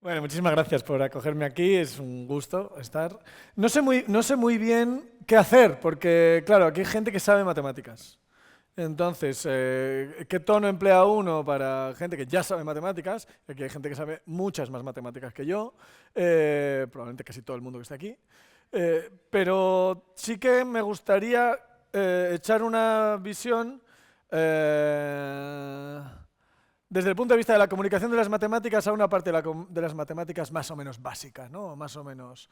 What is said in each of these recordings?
Bueno, muchísimas gracias por acogerme aquí, es un gusto estar. No sé muy bien qué hacer, porque claro, aquí hay gente que sabe matemáticas. Entonces, ¿qué tono emplea uno para gente que ya sabe matemáticas? Aquí hay gente que sabe muchas más matemáticas que yo, probablemente casi todo el mundo que está aquí. Pero sí que me gustaría echar una visión eh, desde el punto de vista de la comunicación de las matemáticas a una parte de las matemáticas más o menos básicas, ¿no? Más o menos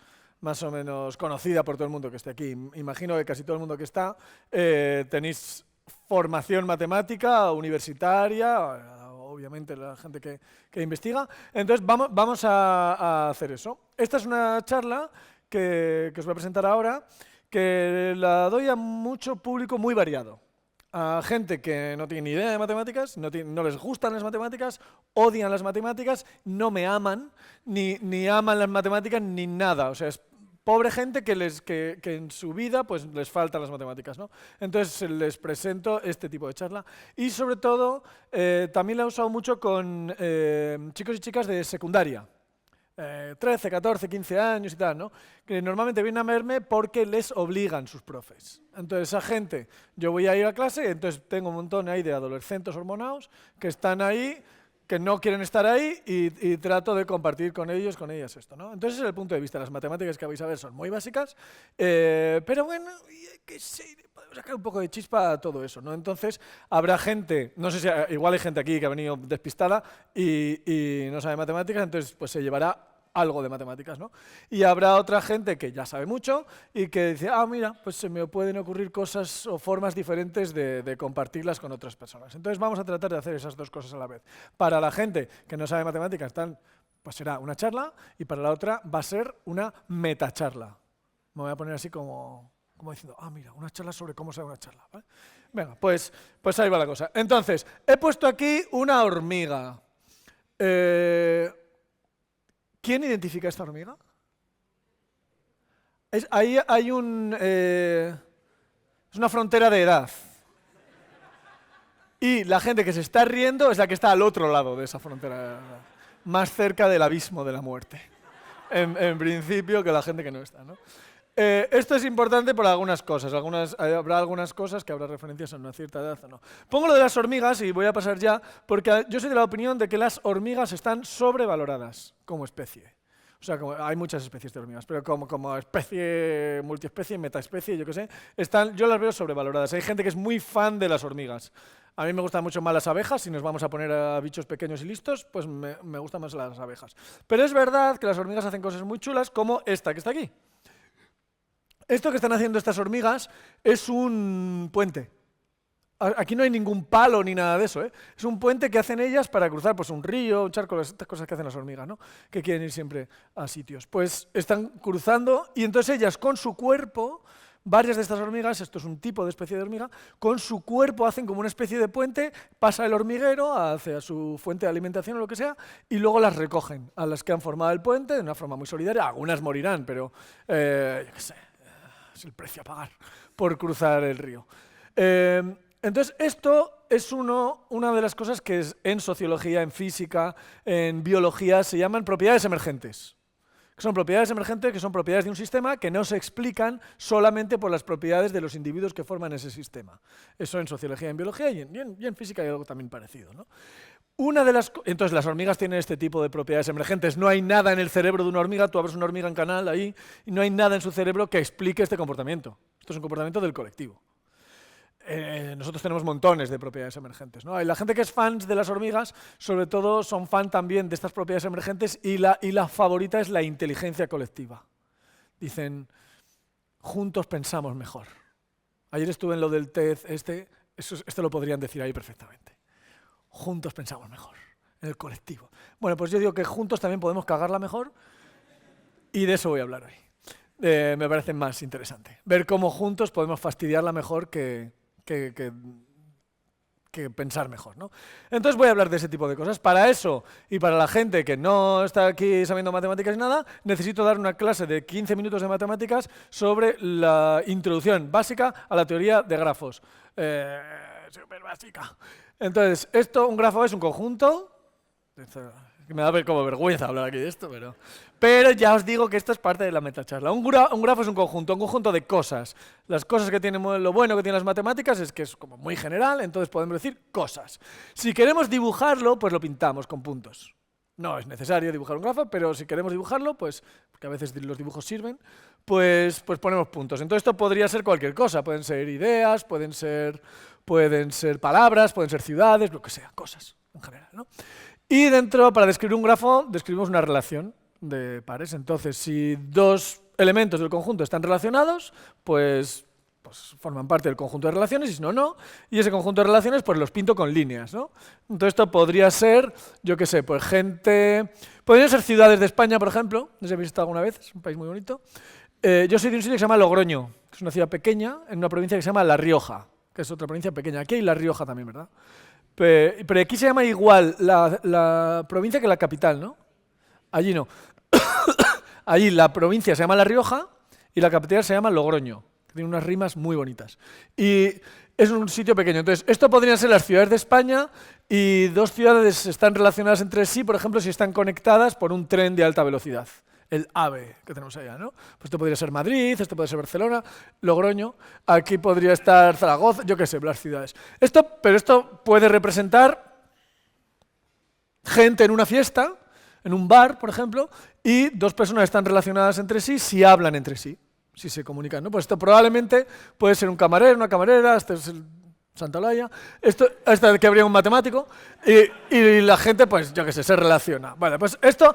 conocida por todo el mundo que esté aquí. Imagino que casi todo el mundo que está tenéis formación matemática universitaria, obviamente la gente que investiga. Entonces vamos a hacer eso. Esta es una charla que os voy a presentar ahora, que la doy a mucho público muy variado. A gente que no tiene ni idea de matemáticas, no les gustan las matemáticas, odian las matemáticas, no me aman, ni aman las matemáticas, ni nada. O sea, es pobre gente que en su vida pues, les faltan las matemáticas, ¿no? Entonces les presento este tipo de charla. Y sobre todo, también la he usado mucho con chicos y chicas de secundaria. 13, 14, 15 años y tal, ¿no? Que normalmente vienen a verme porque les obligan sus profes. Entonces, esa gente, yo voy a ir a clase, entonces tengo un montón ahí de adolescentes hormonados que están ahí, que no quieren estar ahí y trato de compartir con ellos, con ellas esto, ¿no? Entonces, desde el punto de vista de las matemáticas que vais a ver son muy básicas, pero bueno, que sí, podemos sacar un poco de chispa a todo eso, ¿no? Entonces, habrá gente, no sé si igual hay gente aquí que ha venido despistada y no sabe matemáticas, entonces pues se llevará algo de matemáticas, ¿no? Y habrá otra gente que ya sabe mucho y que dice, ah, mira, pues se me pueden ocurrir cosas o formas diferentes de compartirlas con otras personas. Entonces vamos a tratar de hacer esas dos cosas a la vez. Para la gente que no sabe matemáticas, pues será una charla y para la otra va a ser una metacharla. Me voy a poner así como diciendo, ah, mira, una charla sobre cómo se da una charla, ¿vale? Venga, pues ahí va la cosa. Entonces, he puesto aquí una hormiga. ¿Quién identifica esta hormiga? Ahí hay es una frontera de edad. Y la gente que se está riendo es la que está al otro lado de esa frontera de edad, más cerca del abismo de la muerte. En principio que la gente que no está, ¿no? Esto es importante por algunas cosas. Habrá algunas cosas que habrá referencias a una cierta edad o no. Pongo lo de las hormigas y voy a pasar ya, porque yo soy de la opinión de que las hormigas están sobrevaloradas como especie. O sea, hay muchas especies de hormigas, pero como especie, multiespecie, metaespecie, yo qué sé, yo las veo sobrevaloradas. Hay gente que es muy fan de las hormigas. A mí me gustan mucho más las abejas, si nos vamos a poner a bichos pequeños y listos, pues me gustan más las abejas. Pero es verdad que las hormigas hacen cosas muy chulas, como esta que está aquí. Esto que están haciendo estas hormigas es un puente. Aquí no hay ningún palo ni nada de eso, ¿eh? Es un puente que hacen ellas para cruzar pues, un río, un charco, estas cosas que hacen las hormigas, ¿no? Que quieren ir siempre a sitios. Pues están cruzando y entonces ellas con su cuerpo, varias de estas hormigas, esto es un tipo de especie de hormiga, con su cuerpo hacen como una especie de puente, pasa el hormiguero hacia su fuente de alimentación o lo que sea, y luego las recogen a las que han formado el puente de una forma muy solidaria. Algunas morirán, pero yo qué sé, es el precio a pagar por cruzar el río. Entonces, esto es una de las cosas que en sociología, en física, en biología, se llaman propiedades emergentes. Que son propiedades emergentes, que son propiedades de un sistema que no se explican solamente por las propiedades de los individuos que forman ese sistema. Eso en sociología y en biología y en física hay algo también parecido, ¿no? Entonces, las hormigas tienen este tipo de propiedades emergentes. No hay nada en el cerebro de una hormiga, tú abres una hormiga en canal ahí, y no hay nada en su cerebro que explique este comportamiento. Esto es un comportamiento del colectivo. Nosotros tenemos montones de propiedades emergentes, ¿no? Y la gente que es fans de las hormigas, sobre todo son fan también de estas propiedades emergentes y la favorita es la inteligencia colectiva. Dicen, juntos pensamos mejor. Ayer estuve en lo del TED, esto lo podrían decir ahí perfectamente. Juntos pensamos mejor, en el colectivo. Bueno, pues yo digo que juntos también podemos cagarla mejor y de eso voy a hablar hoy. Me parece más interesante. Ver cómo juntos podemos fastidiarla mejor que pensar mejor, ¿no? Entonces voy a hablar de ese tipo de cosas. Para eso, y para la gente que no está aquí sabiendo matemáticas ni nada, necesito dar una clase de 15 minutos de matemáticas sobre la introducción básica a la teoría de grafos. Súper básica. Entonces, un grafo es un conjunto, Me da como vergüenza hablar aquí de esto, pero ya os digo que esto es parte de la metacharla. Un grafo es un conjunto de cosas. Las cosas que tienen, lo bueno que tienen las matemáticas es que es como muy general, entonces podemos decir cosas. Si queremos dibujarlo, pues lo pintamos con puntos. No es necesario dibujar un grafo, pero si queremos dibujarlo, pues, porque a veces los dibujos sirven, pues ponemos puntos. Entonces esto podría ser cualquier cosa, pueden ser ideas, pueden ser palabras, pueden ser ciudades, lo que sea, cosas en general, ¿no? Y dentro, para describir un grafo, describimos una relación de pares. Entonces, si dos elementos del conjunto están relacionados, pues forman parte del conjunto de relaciones, y si no, no. Y ese conjunto de relaciones, pues los pinto con líneas, ¿no? Entonces, esto podría ser, yo qué sé, pues podrían ser ciudades de España, por ejemplo. No sé si habéis estado alguna vez, es un país muy bonito. Yo soy de un sitio que se llama Logroño, que es una ciudad pequeña, en una provincia que se llama La Rioja, que es otra provincia pequeña. Aquí hay La Rioja también, ¿verdad? Pero aquí se llama igual la provincia que la capital, ¿no? Allí no. Allí la provincia se llama La Rioja y la capital se llama Logroño, que tiene unas rimas muy bonitas. Y es un sitio pequeño. Entonces, esto podrían ser las ciudades de España y dos ciudades están relacionadas entre sí, por ejemplo, si están conectadas por un tren de alta velocidad. El AVE que tenemos allá, ¿no? Pues esto podría ser Madrid, esto puede ser Barcelona, Logroño, aquí podría estar Zaragoza, yo qué sé, las ciudades. Pero esto puede representar gente en una fiesta, en un bar, por ejemplo, y dos personas están relacionadas entre sí si hablan entre sí, si se comunican, ¿no? Pues esto probablemente puede ser un camarero, una camarera, este es el Santa Olaya, esto que habría un matemático, y la gente, pues, yo qué sé, se relaciona. Vale, pues esto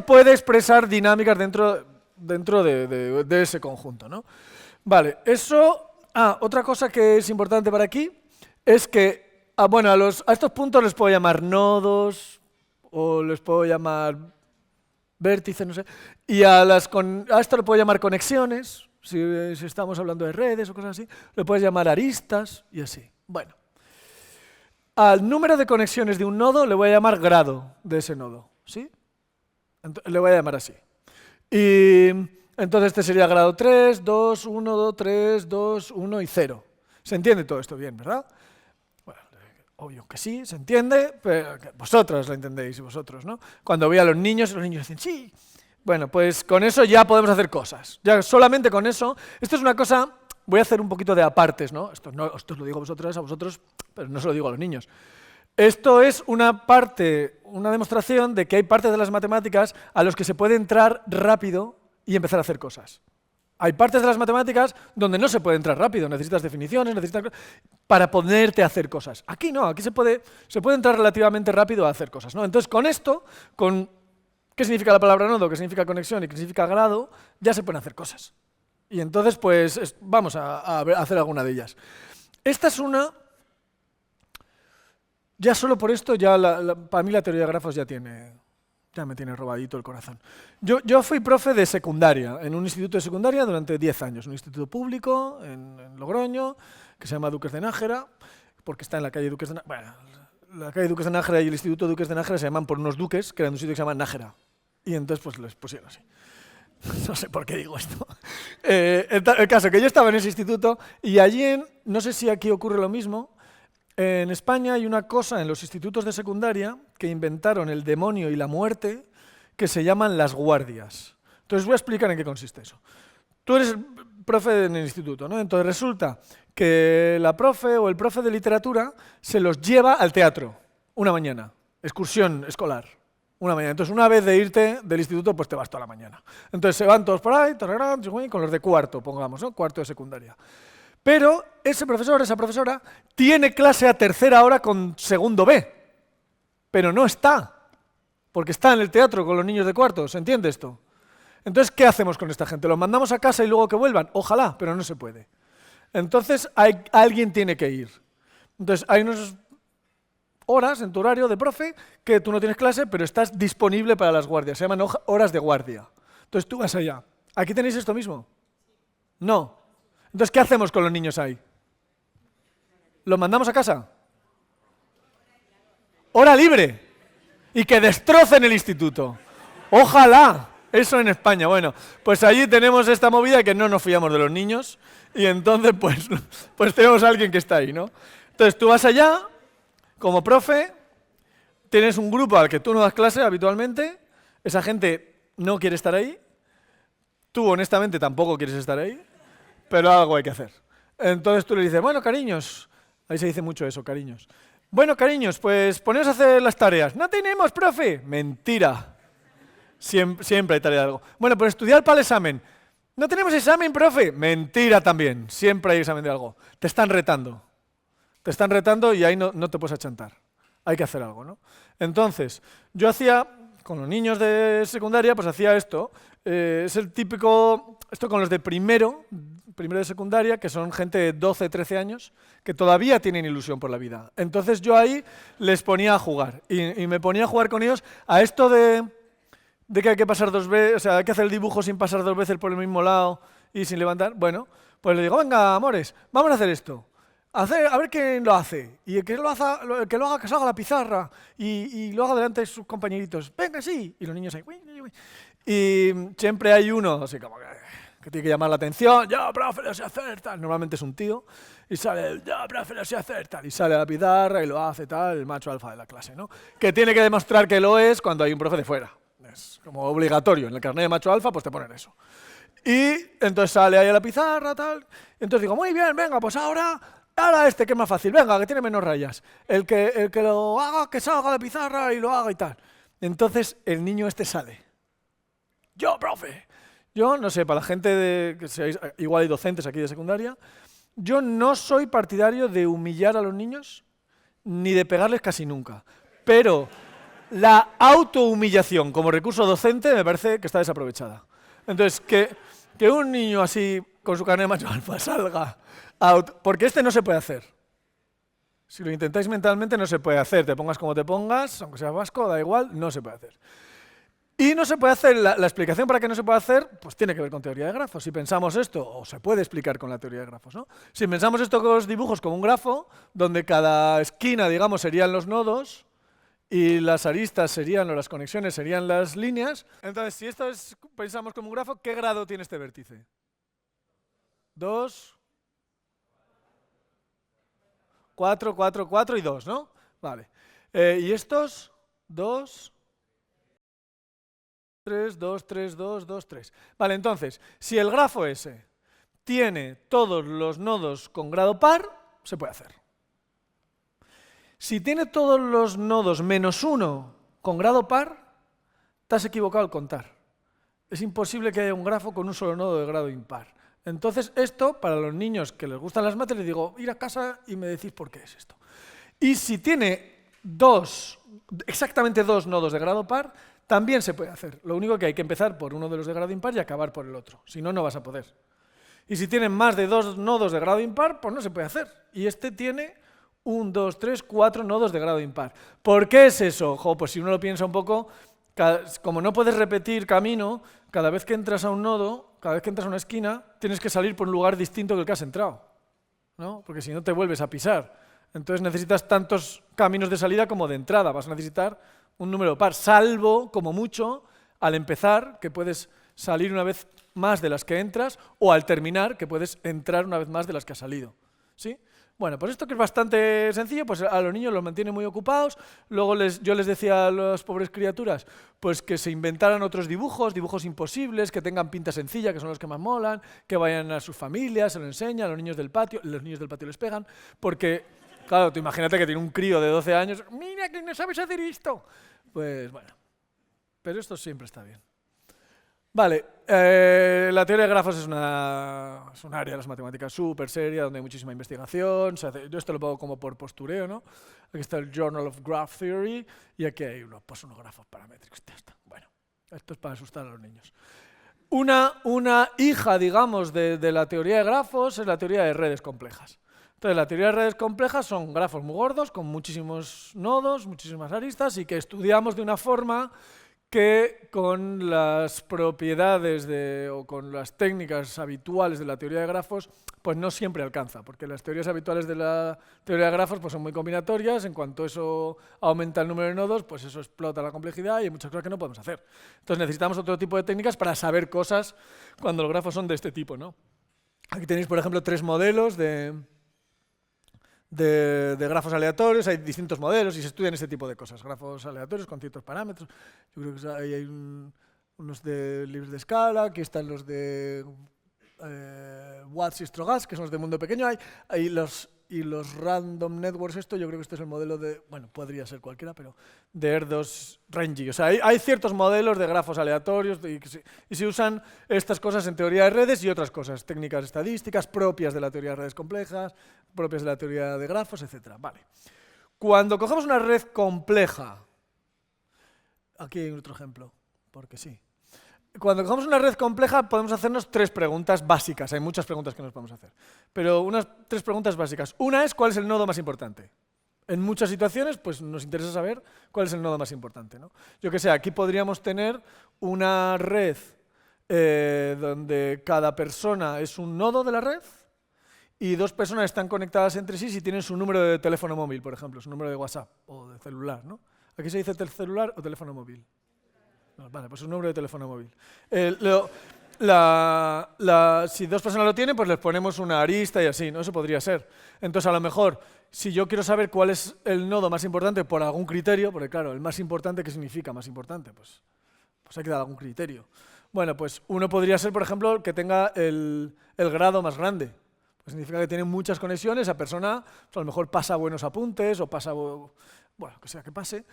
puede expresar dinámicas dentro de ese conjunto, ¿no? Vale, otra cosa que es importante para aquí es que, bueno, a estos puntos les puedo llamar nodos, o les puedo llamar vértices, no sé, y a esto le puedo llamar conexiones, si estamos hablando de redes o cosas así, le puedes llamar aristas y así. Bueno, al número de conexiones de un nodo le voy a llamar grado de ese nodo, ¿sí? Le voy a llamar así. Y entonces este sería grado 3, 2, 1, 2, 3, 2, 1 y 0. ¿Se entiende todo esto bien, verdad? Bueno, obvio que sí, se entiende, pero vosotros lo entendéis, vosotros, ¿no? Cuando voy a los niños dicen sí. Bueno, pues con eso ya podemos hacer cosas. Ya solamente con eso. Esto es una cosa, voy a hacer un poquito de apartes, ¿no? Esto os lo digo a vosotros, pero no se lo digo a los niños. Esto es una demostración de que hay partes de las matemáticas a los que se puede entrar rápido y empezar a hacer cosas. Hay partes de las matemáticas donde no se puede entrar rápido, necesitas definiciones, para ponerte a hacer cosas. Aquí no, aquí se puede entrar relativamente rápido a hacer cosas, ¿no? Entonces con esto, ¿qué significa la palabra nodo? ¿Qué significa conexión? ¿Y qué significa grado? Ya se pueden hacer cosas. Y entonces, pues, vamos a hacer alguna de ellas. Esta es una... Ya solo por esto, para mí la teoría de grafos ya me tiene robadito el corazón. Yo fui profe de secundaria, en un instituto de secundaria durante 10 años, un instituto público en Logroño, que se llama Duques de Nájera, porque está en la calle Duques de Nájera. Bueno, la calle Duques de Nájera y el instituto Duques de Nájera se llaman por unos duques, que eran de un sitio que se llama Nájera. Y entonces pues les pusieron así. No sé por qué digo esto. El caso que yo estaba en ese instituto y allí, no sé si aquí ocurre lo mismo, en España hay una cosa en los institutos de secundaria que inventaron el demonio y la muerte que se llaman las guardias. Entonces voy a explicar en qué consiste eso. Tú eres el profe en el instituto, ¿no? Entonces resulta que la profe o el profe de literatura se los lleva al teatro una mañana, excursión escolar. Una mañana. Entonces, una vez de irte del instituto, pues te vas toda la mañana. Entonces, se van todos por ahí, con los de cuarto, pongamos, ¿no? Cuarto de secundaria. Pero ese profesor, esa profesora, tiene clase a tercera hora con segundo B. Pero no está, porque está en el teatro con los niños de cuarto. ¿Se entiende esto? Entonces, ¿qué hacemos con esta gente? ¿Los mandamos a casa y luego que vuelvan? Ojalá, pero no se puede. Entonces, alguien tiene que ir. Entonces, hay unos horas en tu horario de profe que tú no tienes clase, pero estás disponible para las guardias. Se llaman horas de guardia. Entonces tú vas allá. ¿Aquí tenéis esto mismo? No. Entonces, ¿qué hacemos con los niños ahí? ¿Los mandamos a casa? Hora libre. Y que destrocen el instituto. Ojalá. Eso en España. Bueno, pues allí tenemos esta movida que no nos fiamos de los niños y entonces pues tenemos a alguien que está ahí, ¿no? Entonces tú vas allá como profe, tienes un grupo al que tú no das clase habitualmente, esa gente no quiere estar ahí, tú honestamente tampoco quieres estar ahí, pero algo hay que hacer. Entonces tú le dices, bueno, cariños, ahí se dice mucho eso, cariños. Bueno, cariños, pues poneos a hacer las tareas. ¡No tenemos, profe! Mentira. Siempre hay tarea de algo. Bueno, pues estudiar para el examen. ¡No tenemos examen, profe! Mentira también. Siempre hay examen de algo. Te están retando. Te están retando y ahí no te puedes achantar. Hay que hacer algo, ¿no? Entonces, yo hacía, con los niños de secundaria, pues hacía esto. Es el típico, esto con los de primero de secundaria, que son gente de 12, 13 años, que todavía tienen ilusión por la vida. Entonces yo ahí les ponía a jugar. Y me ponía a jugar con ellos a esto de que hay que pasar 2 veces, o sea, hay que hacer el dibujo sin pasar 2 veces por el mismo lado y sin levantar. Bueno, pues le digo, venga, amores, vamos a hacer esto. A ver quién lo hace. Y el que lo haga, que salga a la pizarra y lo haga delante de sus compañeritos. Venga, sí. Y los niños ahí. Y siempre hay uno, así como que tiene que llamar la atención. Yo, profe, lo sé hacer, tal. Normalmente es un tío. Y sale, yo, profe, lo sé hacer, tal. Y sale a la pizarra y lo hace, tal, el macho alfa de la clase, ¿no? Que tiene que demostrar que lo es cuando hay un profe de fuera. Es como obligatorio. En el carnet de macho alfa, pues te ponen eso. Y entonces sale ahí a la pizarra, tal. Entonces digo, muy bien, venga, pues ahora este que es más fácil, venga, que tiene menos rayas. El que lo haga, que salga a la pizarra y lo haga y tal. Entonces el niño este sale. Yo, profe. Yo, no sé, para la gente que seáis, igual hay docentes aquí de secundaria, yo no soy partidario de humillar a los niños ni de pegarles casi nunca. Pero la autohumillación como recurso docente me parece que está desaprovechada. Entonces, que un niño así, con su carnet de macho alfa, salga porque este no se puede hacer. Si lo intentáis mentalmente no se puede hacer. Te pongas como te pongas, aunque seas vasco, da igual, no se puede hacer. Y no se puede hacer, la explicación para que no se pueda hacer, pues tiene que ver con teoría de grafos. Si pensamos esto, o se puede explicar con la teoría de grafos, ¿no? Si pensamos esto con los dibujos como un grafo, donde cada esquina, digamos, serían los nodos, y las aristas serían, o las conexiones serían las líneas, entonces si esto pensamos como un grafo, ¿qué grado tiene este vértice? 2, 4, 4, 4 y 2, ¿no? Vale. ¿Y estos? 2, 3, 2, 3, 2, 2, 3. Vale, entonces, si el grafo ese tiene todos los nodos con grado par, se puede hacer. Si tiene todos los nodos menos 1 con grado par, te has equivocado al contar. Es imposible que haya un grafo con un solo nodo de grado impar. Entonces, esto, para los niños que les gustan las mates, les digo, ir a casa y me decís por qué es esto. Y si tiene exactamente dos nodos de grado par, también se puede hacer. Lo único que hay que empezar por uno de los de grado impar y acabar por el otro. Si no, no vas a poder. Y si tienen más de 2 nodos de grado impar, pues no se puede hacer. Y este tiene 1, 2, 3, 4 nodos de grado impar. ¿Por qué es eso? Pues si uno lo piensa un poco, como no puedes repetir camino, cada vez que entras a un nodo, cada vez que entras a una esquina, tienes que salir por un lugar distinto que el que has entrado, ¿no? Porque si no te vuelves a pisar. Entonces necesitas tantos caminos de salida como de entrada. Vas a necesitar un número par, salvo, como mucho, al empezar, que puedes salir una vez más de las que entras, o al terminar, que puedes entrar una vez más de las que has salido. ¿Sí? Bueno, pues esto que es bastante sencillo, pues a los niños los mantiene muy ocupados. Luego yo les decía a las pobres criaturas pues que se inventaran otros dibujos, dibujos imposibles, que tengan pinta sencilla, que son los que más molan, que vayan a sus familias, se lo enseñan, a los niños del patio les pegan, porque, claro, tú imagínate que tiene un crío de 12 años, ¡mira que no sabes hacer esto! Pues bueno, pero esto siempre está bien. Vale, la teoría de grafos es un área de las matemáticas súper seria, donde hay muchísima investigación. Yo esto lo pongo como por postureo, ¿no? Aquí está el Journal of Graph Theory y aquí hay unos grafos paramétricos. Bueno, esto es para asustar a los niños. Una hija, digamos, de la teoría de grafos es la teoría de redes complejas. Entonces, la teoría de redes complejas son grafos muy gordos, con muchísimos nodos, muchísimas aristas, y que estudiamos de una forma que con las propiedades o con las técnicas habituales de la teoría de grafos, pues no siempre alcanza, porque las teorías habituales de la teoría de grafos pues son muy combinatorias. En cuanto eso aumenta el número de nodos, pues eso explota la complejidad y hay muchas cosas que no podemos hacer. Entonces necesitamos otro tipo de técnicas para saber cosas cuando los grafos son de este tipo, ¿no? Aquí tenéis, por ejemplo, 3 modelos de de grafos aleatorios, hay distintos modelos y se estudian este tipo de cosas, grafos aleatorios con ciertos parámetros. Yo creo que ahí hay unos de libros de escala, aquí están los de Watts y Strogas, que son los de mundo pequeño, hay los random networks, yo creo que este es el modelo de, bueno, podría ser cualquiera, pero de R2-Renji. O sea, hay ciertos modelos de grafos aleatorios y se usan estas cosas en teoría de redes y otras cosas, técnicas estadísticas propias de la teoría de redes complejas, propias de la teoría de grafos, etc. Vale. Cuando cogemos una red compleja, aquí hay otro ejemplo, porque sí. Cuando cogemos una red compleja podemos hacernos 3 preguntas básicas. Hay muchas preguntas que nos podemos hacer. Pero unas 3 preguntas básicas. Una es, ¿cuál es el nodo más importante? En muchas situaciones pues, nos interesa saber cuál es el nodo más importante, ¿no? Yo que sé, aquí podríamos tener una red donde cada persona es un nodo de la red y 2 personas están conectadas entre sí si tienen su número de teléfono móvil, por ejemplo, su número de WhatsApp o de celular, ¿no? ¿Aquí se dice celular o teléfono móvil? Vale, pues un número de teléfono móvil. Si 2 personas lo tienen, pues les ponemos una arista y así, ¿no? Eso podría ser. Entonces, a lo mejor, si yo quiero saber cuál es el nodo más importante por algún criterio, porque claro, el más importante, ¿qué significa más importante? Pues hay que dar algún criterio. Bueno, pues uno podría ser, por ejemplo, que tenga el grado más grande. Pues significa que tiene muchas conexiones, esa persona pues a lo mejor pasa buenos apuntes o pasa, bueno, que sea que pase.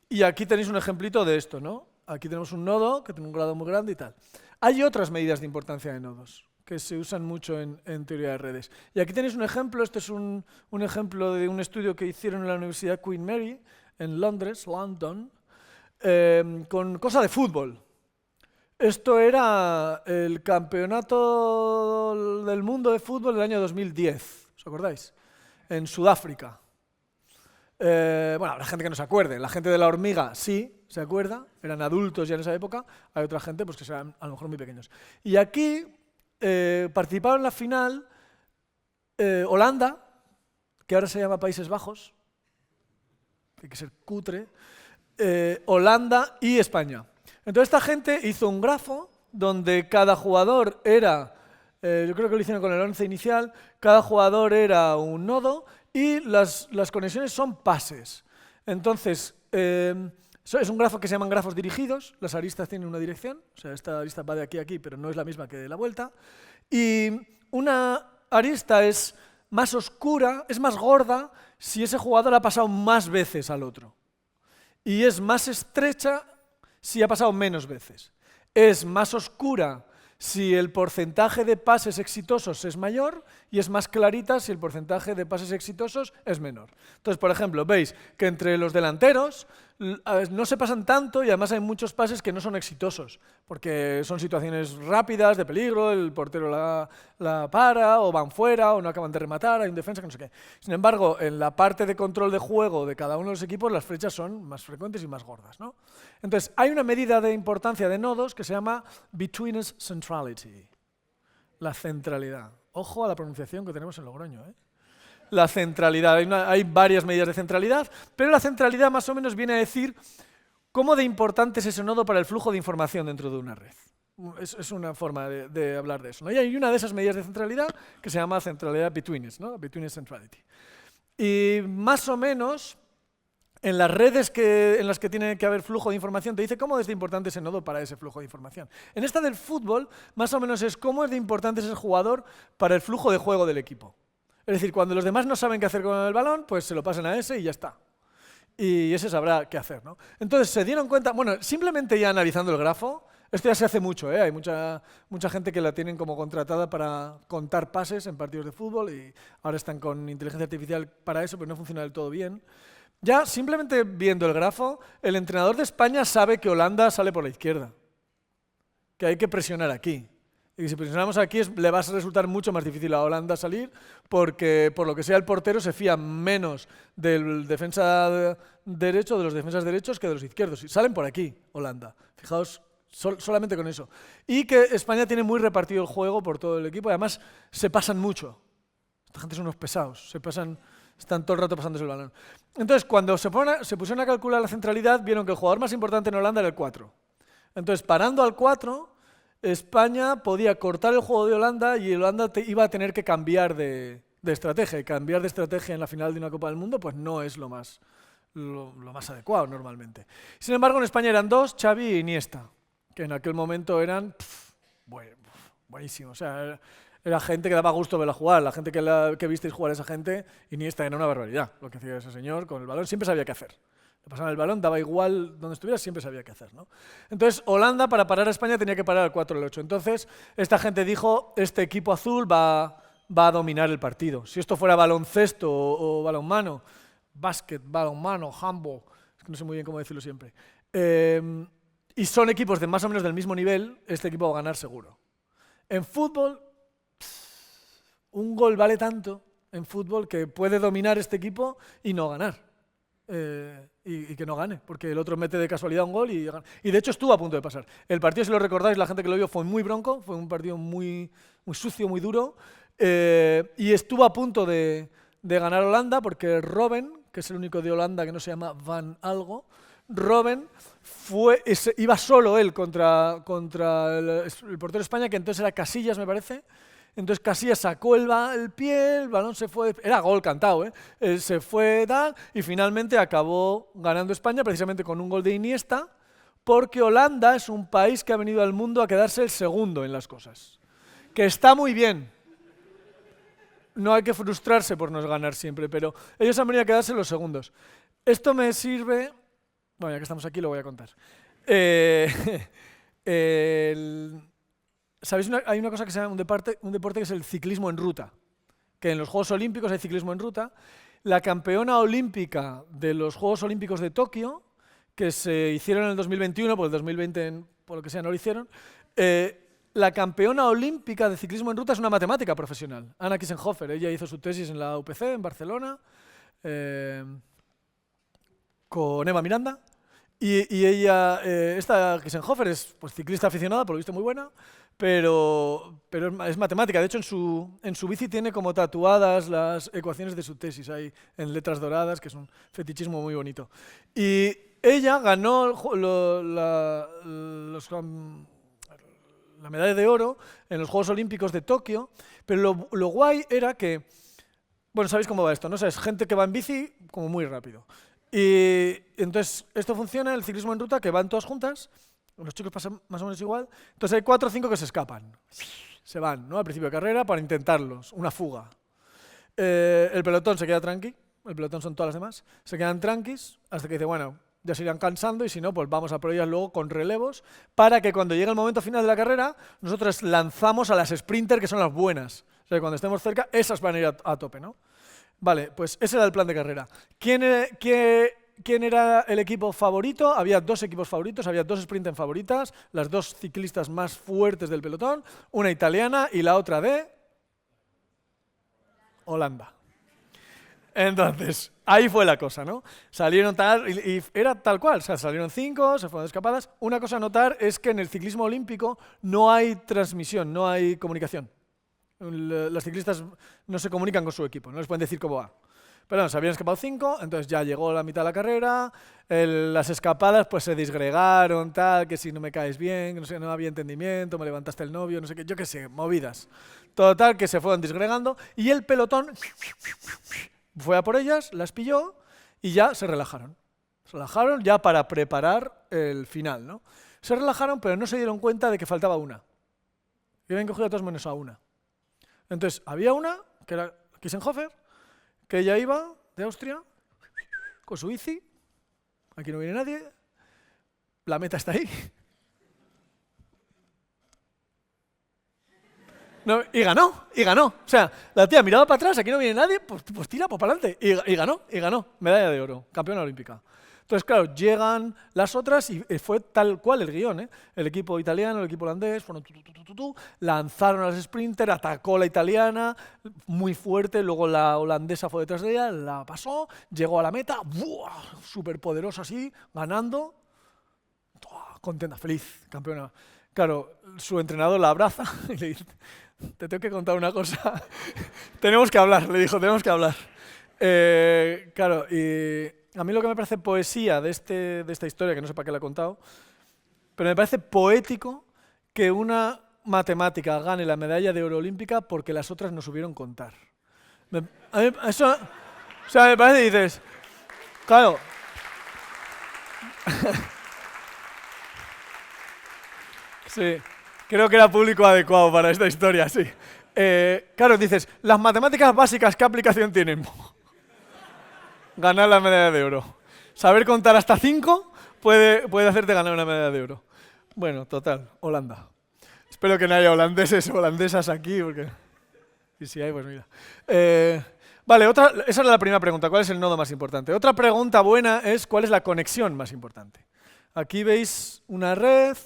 Y aquí tenéis un ejemplito de esto, ¿no? Aquí tenemos un nodo que tiene un grado muy grande y tal. Hay otras medidas de importancia de nodos que se usan mucho en teoría de redes. Y aquí tenéis un ejemplo, este es un ejemplo de un estudio que hicieron en la Universidad Queen Mary, en Londres, con cosa de fútbol. Esto era el campeonato del mundo de fútbol del año 2010, ¿os acordáis? En Sudáfrica. Bueno, habrá gente que no se acuerde, la gente de la hormiga sí se acuerda, eran adultos ya en esa época, hay otra gente pues, que serán a lo mejor muy pequeños. Y aquí participaron en la final Holanda, que ahora se llama Países Bajos, hay que ser cutre, Holanda y España. Entonces esta gente hizo un grafo donde cada jugador era, yo creo que lo hicieron con el 11 inicial, cada jugador era un nodo, y las conexiones son pases. Entonces, es un grafo que se llaman grafos dirigidos, las aristas tienen una dirección, o sea, esta arista va de aquí a aquí, pero no es la misma que de la vuelta. Y una arista es más oscura, es más gorda, si ese jugador ha pasado más veces al otro. Y es más estrecha si ha pasado menos veces. Es más oscura si el porcentaje de pases exitosos es mayor y es más clarita si el porcentaje de pases exitosos es menor. Entonces, por ejemplo, veis que entre los delanteros no se pasan tanto y además hay muchos pases que no son exitosos, porque son situaciones rápidas, de peligro, el portero la para, o van fuera, o no acaban de rematar, hay un defensa que no sé qué. Sin embargo, en la parte de control de juego de cada uno de los equipos, las flechas son más frecuentes y más gordas, ¿no? Entonces, hay una medida de importancia de nodos que se llama Betweeness Centrality, la centralidad. Ojo a la pronunciación que tenemos en Logroño, ¿eh? La centralidad. Hay varias medidas de centralidad, pero la centralidad más o menos viene a decir cómo de importante es ese nodo para el flujo de información dentro de una red. Es una forma de hablar de eso, ¿no? Y hay una de esas medidas de centralidad que se llama centralidad betweenness, ¿no? Betweenness centrality. Y más o menos en las redes en las que tiene que haber flujo de información te dice cómo es de importante ese nodo para ese flujo de información. En esta del fútbol, más o menos es cómo es de importante ese jugador para el flujo de juego del equipo. Es decir, cuando los demás no saben qué hacer con el balón, pues se lo pasan a ese y ya está. Y ese sabrá qué hacer, ¿no? Entonces se dieron cuenta, bueno, simplemente ya analizando el grafo, esto ya se hace mucho, ¿eh? Hay mucha gente que la tienen como contratada para contar pases en partidos de fútbol y ahora están con inteligencia artificial para eso, pero no funciona del todo bien. Ya simplemente viendo el grafo, el entrenador de España sabe que Holanda sale por la izquierda, que hay que presionar aquí. Y si presionamos aquí le va a resultar mucho más difícil a Holanda salir porque, por lo que sea, el portero se fía menos del defensa derecho, de los defensas derechos, que de los izquierdos. Y salen por aquí, Holanda. Fijaos, solamente con eso. Y que España tiene muy repartido el juego por todo el equipo y además se pasan mucho. Esta gente son unos pesados, están todo el rato pasándose el balón. Entonces, cuando se pusieron a calcular la centralidad, vieron que el jugador más importante en Holanda era el 4. Entonces, parando al 4... España podía cortar el juego de Holanda y Holanda iba a tener que cambiar de de estrategia. Y cambiar de estrategia en la final de una Copa del Mundo pues no es lo más adecuado normalmente. Sin embargo, en España eran dos, Xavi e Iniesta, que en aquel momento eran buenísimos. O sea, era gente que daba gusto verla jugar. La gente que visteis jugar a esa gente, Iniesta era una barbaridad. Lo que hacía ese señor con el balón, siempre sabía qué hacer. Le pasaban el balón, daba igual donde estuviera, siempre sabía qué hacer, ¿no? Entonces, Holanda, para parar a España, tenía que parar al 4 al 8. Entonces, esta gente dijo, este equipo azul va a dominar el partido. Si esto fuera baloncesto o balonmano, básquet, balonmano, handball, es que no sé muy bien cómo decirlo siempre, y son equipos de más o menos del mismo nivel, este equipo va a ganar seguro. En fútbol, un gol vale tanto en fútbol que puede dominar este equipo y no ganar. Y que no gane, porque el otro mete de casualidad un gol y gana. Y de hecho estuvo a punto de pasar. El partido, si lo recordáis, la gente que lo vio fue muy bronco, fue un partido muy sucio, muy duro, y estuvo a punto de ganar Holanda, porque Robben, que es el único de Holanda que no se llama Van algo, Robben iba solo él contra el portero de España, que entonces era Casillas, me parece. Entonces Casillas sacó el pie, el balón se fue, era gol cantado, se fue tal, y finalmente acabó ganando España precisamente con un gol de Iniesta, porque Holanda es un país que ha venido al mundo a quedarse el segundo en las cosas, que está muy bien. No hay que frustrarse por no ganar siempre, pero ellos han venido a quedarse los segundos. Esto me sirve, bueno, ya que estamos aquí lo voy a contar. ¿Sabéis? Hay una cosa que se llama un deporte que es el ciclismo en ruta, que en los Juegos Olímpicos hay ciclismo en ruta. La campeona olímpica de los Juegos Olímpicos de Tokio, que se hicieron en el 2021, porque el 2020, por lo que sea, no lo hicieron, la campeona olímpica de ciclismo en ruta es una matemática profesional, Anna Kiesenhofer. Ella hizo su tesis en la UPC, en Barcelona, con Eva Miranda. Y ella, esta Kiesenhofer es pues, ciclista aficionada, por lo visto muy buena, pero es matemática. De hecho, en su bici tiene como tatuadas las ecuaciones de su tesis ahí en letras doradas, que es un fetichismo muy bonito. Y ella ganó la medalla de oro en los Juegos Olímpicos de Tokio, pero lo guay era que, bueno, sabéis cómo va esto, ¿no? O sea, es gente que va en bici como muy rápido. Y entonces esto funciona, el ciclismo en ruta, que van todas juntas, los chicos pasan más o menos igual, entonces hay 4 o 5 que se escapan, se van, ¿no? Al principio de carrera para intentarlos, una fuga. El pelotón se queda tranqui, el pelotón son todas las demás, se quedan tranquis hasta que dice, bueno, ya se irán cansando y si no, pues vamos a por ellas luego con relevos para que cuando llegue el momento final de la carrera, nosotros lanzamos a las sprinter, que son las buenas. O sea, que cuando estemos cerca, esas van a ir a tope, ¿no? Vale, pues ese era el plan de carrera. ¿Quién era el equipo favorito? Había 2 equipos favoritos, había 2 sprinter favoritas, las 2 ciclistas más fuertes del pelotón, una italiana y la otra de Holanda. Entonces, ahí fue la cosa, ¿no? Salieron tal, y era tal cual, o sea, salieron 5, se fueron de escapadas. Una cosa a notar es que en el ciclismo olímpico no hay transmisión, no hay comunicación. Las ciclistas no se comunican con su equipo, no les pueden decir cómo va. Pero no, se habían escapado 5, entonces ya llegó la mitad de la carrera, las escapadas pues se disgregaron, tal, que si no me caes bien, que no sé, no había entendimiento, me levantaste el novio, no sé qué, yo qué sé, movidas. Total, que se fueron disgregando y el pelotón fue a por ellas, las pilló y ya se relajaron. Se relajaron ya para preparar el final, ¿no? Se relajaron, pero no se dieron cuenta de que faltaba una. Y habían cogido a todos menos a una. Entonces, había una, que era Kiesenhofer, que ella iba de Austria con su bici, aquí no viene nadie, la meta está ahí. No, y ganó. O sea, la tía miraba para atrás, aquí no viene nadie, pues tira, pues para adelante. Y ganó. Medalla de oro, campeona olímpica. Entonces, claro, llegan las otras y fue tal cual el guión, ¿eh? El equipo italiano, el equipo holandés, fueron lanzaron a las sprinter, atacó la italiana, muy fuerte, luego la holandesa fue detrás de ella, la pasó, llegó a la meta, súper poderosa así, ganando, contenta, feliz, campeona. Claro, su entrenador la abraza y le dice, te tengo que contar una cosa, tenemos que hablar, le dijo, tenemos que hablar. Claro, y a mí lo que me parece poesía de esta historia, que no sé para qué la he contado, pero me parece poético que una matemática gane la medalla de oro olímpica porque las otras no supieron contar. Me- eso, o sea, me parece y dices, claro, sí, creo que era público adecuado para esta historia, sí. Claro, dices, las matemáticas básicas, ¿qué aplicación tienen? Ganar la medalla de oro. Saber contar hasta 5 puede hacerte ganar una medalla de oro. Bueno, total, Holanda. Espero que no haya holandeses o holandesas aquí, porque... Y si hay, pues mira. Vale, esa era la primera pregunta. ¿Cuál es el nodo más importante? Otra pregunta buena es ¿cuál es la conexión más importante? Aquí veis una red.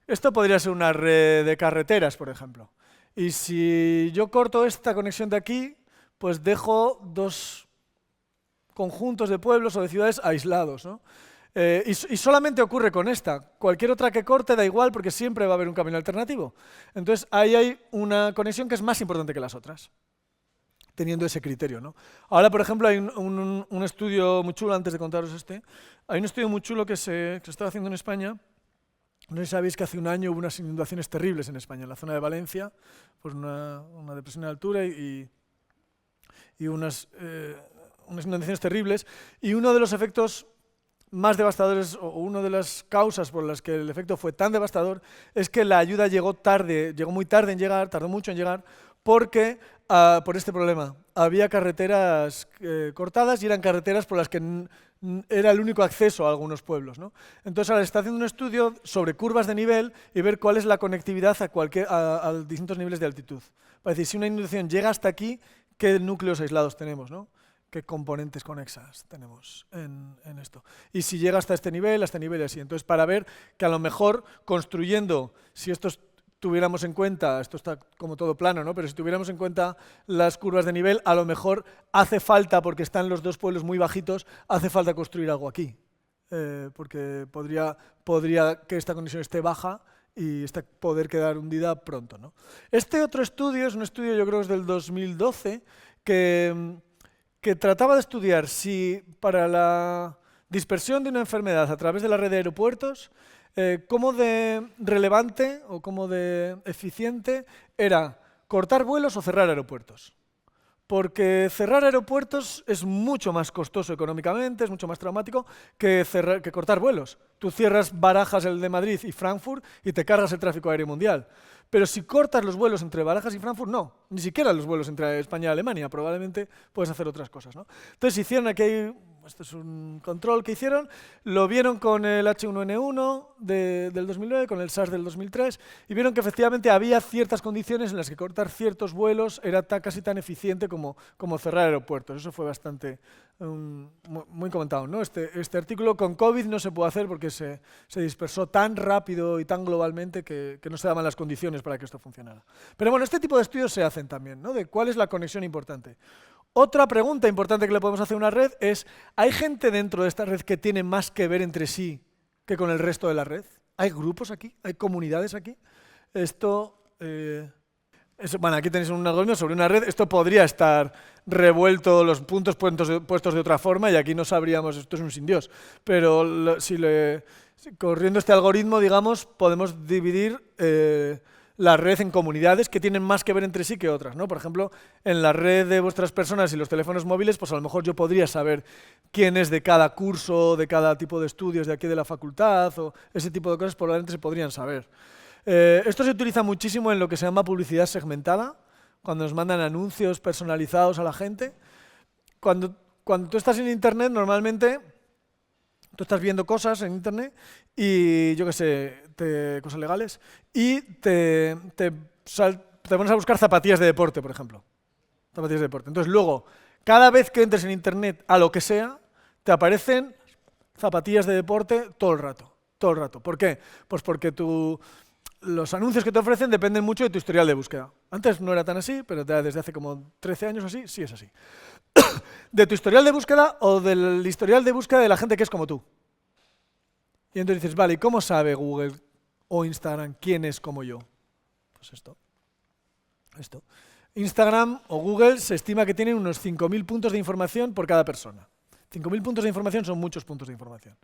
Esto podría ser una red de carreteras, por ejemplo. Y si yo corto esta conexión de aquí, pues dejo dos conjuntos de pueblos o de ciudades aislados, ¿no? Y solamente ocurre con esta. Cualquier otra que corte da igual porque siempre va a haber un camino alternativo. Entonces ahí hay una conexión que es más importante que las otras, teniendo ese criterio, ¿no? Ahora, por ejemplo, hay un estudio muy chulo, antes de contaros hay un estudio muy chulo que se está haciendo en España. No sé si sabéis que hace un año hubo unas inundaciones terribles en España, en la zona de Valencia, pues una depresión de altura y unas inundaciones terribles. Y uno de los efectos más devastadores, o una de las causas por las que el efecto fue tan devastador, es que la ayuda llegó muy tarde en llegar, tardó mucho en llegar, porque por este problema. Había carreteras cortadas y eran carreteras por las que era el único acceso a algunos pueblos, ¿no? Entonces ahora se está haciendo un estudio sobre curvas de nivel y ver cuál es la conectividad a distintos niveles de altitud. Para decir, si una inundación llega hasta aquí, ¿qué núcleos aislados tenemos, ¿no? ¿Qué componentes conexas tenemos en esto? Y si llega hasta este nivel y así. Entonces, para ver que a lo mejor construyendo, si estos tuviéramos en cuenta, esto está como todo plano, ¿no? Pero si tuviéramos en cuenta las curvas de nivel, a lo mejor hace falta, porque están los dos pueblos muy bajitos, hace falta construir algo aquí. Porque podría que esta conexión esté baja y poder quedar hundida pronto, ¿no? Este otro estudio es un estudio, yo creo que es del 2012, que trataba de estudiar si para la dispersión de una enfermedad a través de la red de aeropuertos, cómo de relevante o cómo de eficiente era cortar vuelos o cerrar aeropuertos. Porque cerrar aeropuertos es mucho más costoso económicamente, es mucho más traumático que cortar vuelos. Tú cierras Barajas, el de Madrid y Frankfurt y te cargas el tráfico aéreo mundial. Pero si cortas los vuelos entre Barajas y Frankfurt, no. Ni siquiera los vuelos entre España y Alemania. Probablemente puedes hacer otras cosas, ¿no? Entonces hicieron aquí, esto es un control que hicieron, lo vieron con el H1N1 del 2009, con el SARS del 2003, y vieron que efectivamente había ciertas condiciones en las que cortar ciertos vuelos era casi tan eficiente como cerrar aeropuertos. Eso fue bastante muy comentado, ¿no? Este artículo con COVID no se puede hacer porque se dispersó tan rápido y tan globalmente que no se daban las condiciones para que esto funcionara. Pero bueno, este tipo de estudios se hacen también, ¿no? De cuál es la conexión importante. Otra pregunta importante que le podemos hacer a una red es, ¿hay gente dentro de esta red que tiene más que ver entre sí que con el resto de la red? ¿Hay grupos aquí? ¿Hay comunidades aquí? Bueno, aquí tenéis un algoritmo sobre una red. Esto podría estar revuelto, los puntos puestos de otra forma, y aquí no sabríamos, esto es un sin Dios. Pero corriendo este algoritmo, digamos, podemos dividir la red en comunidades que tienen más que ver entre sí que otras, ¿no? Por ejemplo, en la red de vuestras personas y los teléfonos móviles, pues a lo mejor yo podría saber quién es de cada curso, de cada tipo de estudios de aquí de la facultad, o ese tipo de cosas probablemente se podrían saber. Esto se utiliza muchísimo en lo que se llama publicidad segmentada, cuando nos mandan anuncios personalizados a la gente. Cuando tú estás en Internet, normalmente tú estás viendo cosas en Internet y, yo qué sé, cosas legales, y te pones a buscar zapatillas de deporte, por ejemplo. Zapatillas de deporte. Entonces luego, cada vez que entres en Internet a lo que sea, te aparecen zapatillas de deporte todo el rato. Todo el rato. ¿Por qué? Pues porque los anuncios que te ofrecen dependen mucho de tu historial de búsqueda. Antes no era tan así, pero desde hace como 13 años o así, sí es así. De tu historial de búsqueda o del historial de búsqueda de la gente que es como tú. Y entonces dices, vale, ¿y cómo sabe Google o Instagram quién es como yo? Pues esto. Instagram o Google se estima que tienen unos 5.000 puntos de información por cada persona. 5.000 puntos de información son muchos puntos de información.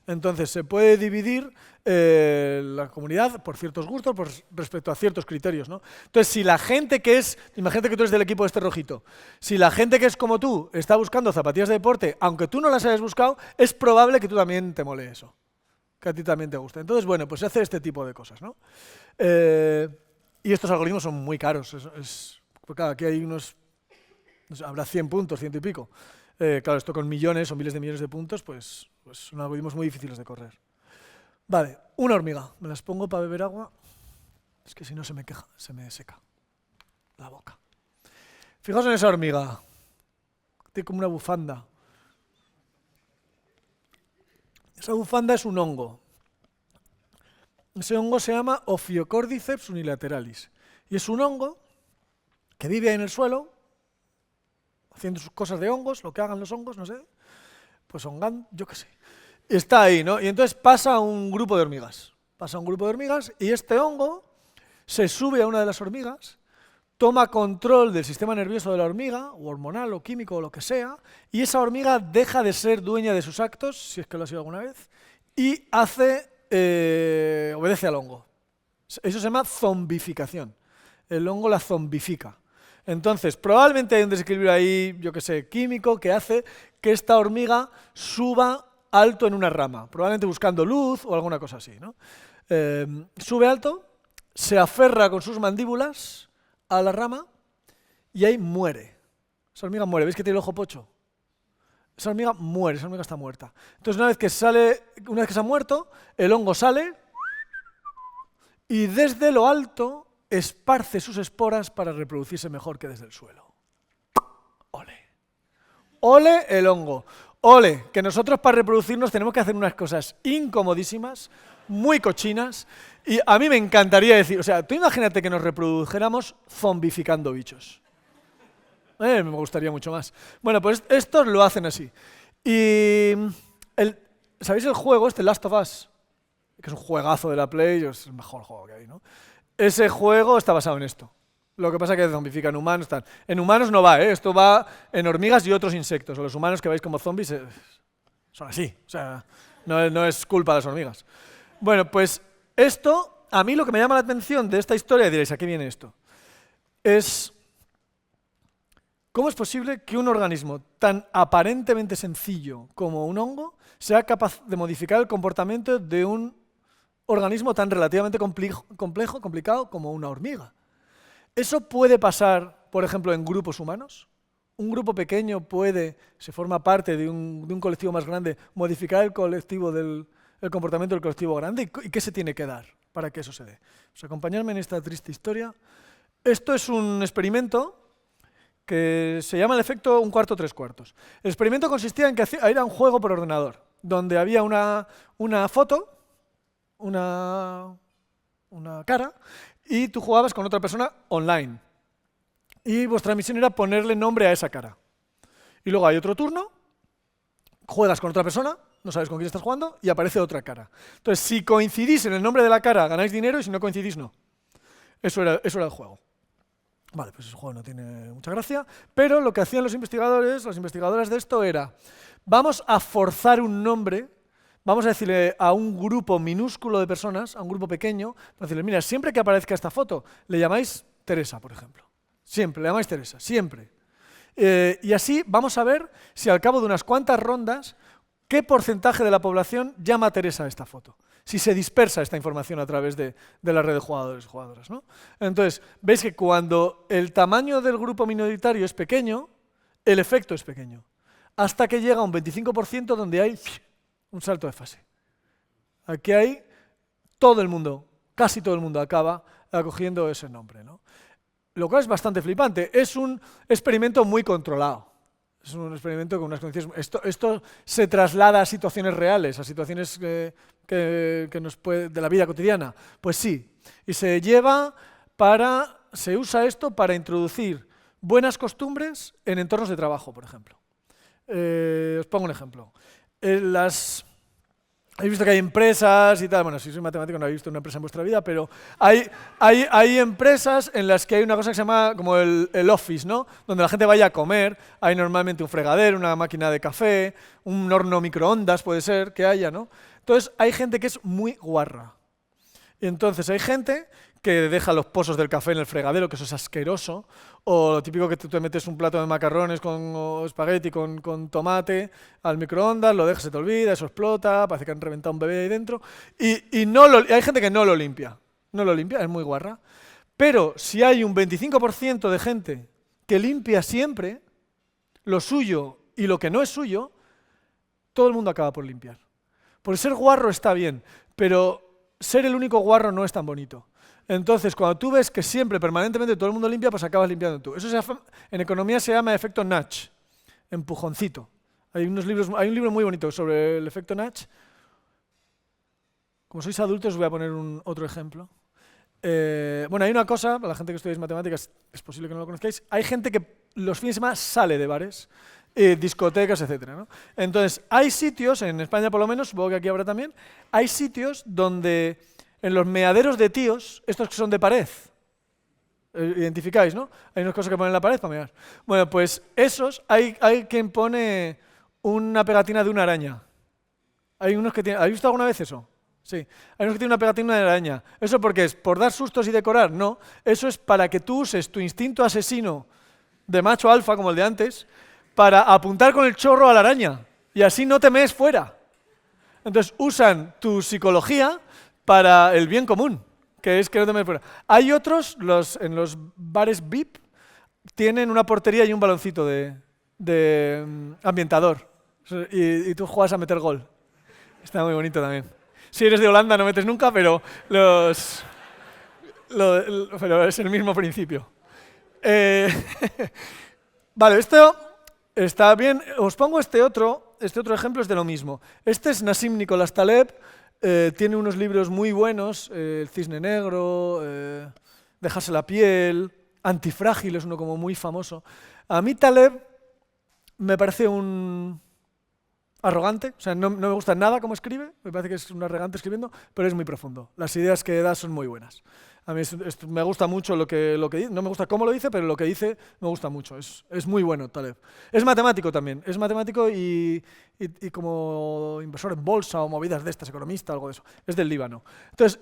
Entonces, se puede dividir la comunidad por ciertos gustos, respecto a ciertos criterios, ¿no? Entonces, si la gente que es, imagínate que tú eres del equipo este rojito, si la gente que es como tú está buscando zapatillas de deporte, aunque tú no las hayas buscado, es probable que tú también te mole eso, que a ti también te guste. Entonces, bueno, pues se hace este tipo de cosas, ¿no? Y estos algoritmos son muy caros. Pues claro, aquí hay unos, no sé, habrá 100 puntos, 100 y pico. Claro, esto con millones o miles de millones de puntos, pues son algoritmos muy difíciles de correr. Vale, una hormiga. Me las pongo para beber agua. Es que si no se me seca la boca. Fijaos en esa hormiga. Tiene como una bufanda. Esa bufanda es un hongo. Ese hongo se llama Ophiocordyceps unilateralis. Y es un hongo que vive en el suelo, haciendo sus cosas de hongos, lo que hagan los hongos, no sé, pues hongando, yo qué sé. Está ahí, ¿no? Y entonces pasa un grupo de hormigas. Pasa un grupo de hormigas y este hongo se sube a una de las hormigas, toma control del sistema nervioso de la hormiga, o hormonal, o químico, o lo que sea, y esa hormiga deja de ser dueña de sus actos, si es que lo ha sido alguna vez, y obedece al hongo. Eso se llama zombificación. El hongo la zombifica. Entonces, probablemente hay un desequilibrio ahí, yo qué sé, químico, que hace que esta hormiga suba alto en una rama, probablemente buscando luz o alguna cosa así, ¿no? Sube alto, se aferra con sus mandíbulas a la rama y ahí muere. Esa hormiga muere. ¿Veis que tiene el ojo pocho? Esa hormiga muere, esa hormiga está muerta. Entonces, una vez que se ha muerto, el hongo sale y desde lo alto esparce sus esporas para reproducirse mejor que desde el suelo. ¡Ole! ¡Ole el hongo! ¡Ole! Que nosotros para reproducirnos tenemos que hacer unas cosas incomodísimas, muy cochinas, y a mí me encantaría decir, o sea, tú imagínate que nos reprodujéramos zombificando bichos. Me gustaría mucho más. Bueno, pues estos lo hacen así. Y ¿sabéis el juego este, Last of Us? Que es un juegazo de la Play, es el mejor juego que hay, ¿no? Ese juego está basado en esto. Lo que pasa es que zombifican humanos. Tal. En humanos no va, ¿eh? Esto va en hormigas y otros insectos. O los humanos que veis como zombies son así. O sea, no es culpa de las hormigas. Bueno, pues esto, a mí lo que me llama la atención de esta historia, y diréis, ¿a qué viene esto? Es ¿cómo es posible que un organismo tan aparentemente sencillo como un hongo sea capaz de modificar el comportamiento de un organismo tan relativamente complicado como una hormiga? ¿Eso puede pasar, por ejemplo, en grupos humanos? ¿Un grupo pequeño se forma parte de un colectivo más grande, modificar el comportamiento del colectivo grande? ¿Y qué se tiene que dar para que eso se dé? Pues acompañadme en esta triste historia. Esto es un experimento que se llama el efecto 1/4, 3/4. El experimento consistía en que era un juego por ordenador, donde había una foto, una cara, y tú jugabas con otra persona online. Y vuestra misión era ponerle nombre a esa cara. Y luego hay otro turno, juegas con otra persona, no sabes con quién estás jugando, y aparece otra cara. Entonces, si coincidís en el nombre de la cara, ganáis dinero, y si no coincidís, no. Eso era el juego. Vale, pues ese juego no tiene mucha gracia, pero lo que hacían los investigadores, las investigadoras de esto era, vamos a forzar un nombre, vamos a decirle a un grupo minúsculo de personas, a un grupo pequeño, para decirle, mira, siempre que aparezca esta foto, le llamáis Teresa, por ejemplo. Siempre, le llamáis Teresa, siempre. Y así vamos a ver si al cabo de unas cuantas rondas, qué porcentaje de la población llama a Teresa a esta foto. Si se dispersa esta información a través de la red de jugadores y jugadoras, ¿no? Entonces, veis que cuando el tamaño del grupo minoritario es pequeño, el efecto es pequeño. Hasta que llega a un 25% donde hay un salto de fase. Aquí hay todo el mundo, casi todo el mundo acaba acogiendo ese nombre, ¿no? Lo cual es bastante flipante. Es un experimento muy controlado. Es un experimento con unas condiciones. Esto se traslada a situaciones reales, a situaciones de la vida cotidiana. Pues sí. Y se usa esto para introducir buenas costumbres en entornos de trabajo, por ejemplo. Os pongo un ejemplo. Habéis visto que hay empresas y tal. Bueno, si sois matemático no habéis visto una empresa en vuestra vida, pero hay empresas en las que hay una cosa que se llama como el office, ¿no? Donde la gente vaya a comer. Hay normalmente un fregadero, una máquina de café, un horno microondas, puede ser que haya, ¿no? Entonces hay gente que es muy guarra. Y entonces hay gente que deja los pozos del café en el fregadero, que eso es asqueroso, o lo típico que tú te metes un plato de macarrones o espagueti con tomate al microondas, lo dejas, se te olvida, eso explota, parece que han reventado un bebé ahí dentro, y hay gente que no lo limpia, es muy guarra. Pero si hay un 25% de gente que limpia siempre lo suyo y lo que no es suyo, todo el mundo acaba por limpiar. Porque ser guarro está bien, pero ser el único guarro no es tan bonito. Entonces, cuando tú ves que siempre, permanentemente, todo el mundo limpia, pues acabas limpiando tú. Eso en economía se llama efecto nudge, empujoncito. Hay un libro muy bonito sobre el efecto nudge. Como sois adultos, os voy a poner otro ejemplo. Bueno, hay una cosa, para la gente que estudiáis matemáticas, es posible que no lo conozcáis. Hay gente que los fines de semana sale de bares, discotecas, etcétera, ¿no? Entonces, hay sitios, en España por lo menos, supongo que aquí habrá también, hay sitios donde en los meaderos de tíos, estos que son de pared, identificáis, ¿no? Hay unas cosas que ponen en la pared para mear. Bueno, pues esos, hay quien pone una pegatina de una araña. Hay unos que tienen, ¿habéis visto alguna vez eso? Sí. Hay unos que tienen una pegatina de araña. ¿Eso por qué es? ¿Por dar sustos y decorar? No. Eso es para que tú uses tu instinto asesino de macho alfa, como el de antes, para apuntar con el chorro a la araña. Y así no te mees fuera. Entonces usan tu psicología para el bien común, que es que no te mees fuera. Hay otros, en los bares VIP, tienen una portería y un baloncito de ambiental y tú juegas a meter gol. Está muy bonito también. Si eres de Holanda no metes nunca, pero pero es el mismo principio. Vale, esto está bien. Os pongo este otro ejemplo, es de lo mismo. Este es Nassim Nicolás Taleb. Tiene unos libros muy buenos, El cisne negro, Dejarse la piel, Antifrágil es uno como muy famoso. A mí Taleb me parece un arrogante, o sea, no me gusta nada cómo escribe, me parece que es un arrogante escribiendo, pero es muy profundo. Las ideas que da son muy buenas. A mí me gusta mucho lo que dice, no me gusta cómo lo dice, pero lo que dice me gusta mucho, es muy bueno Taleb. Es matemático también, es matemático y como inversor en bolsa o movidas de estas, economista, algo de eso. Es del Líbano. Entonces,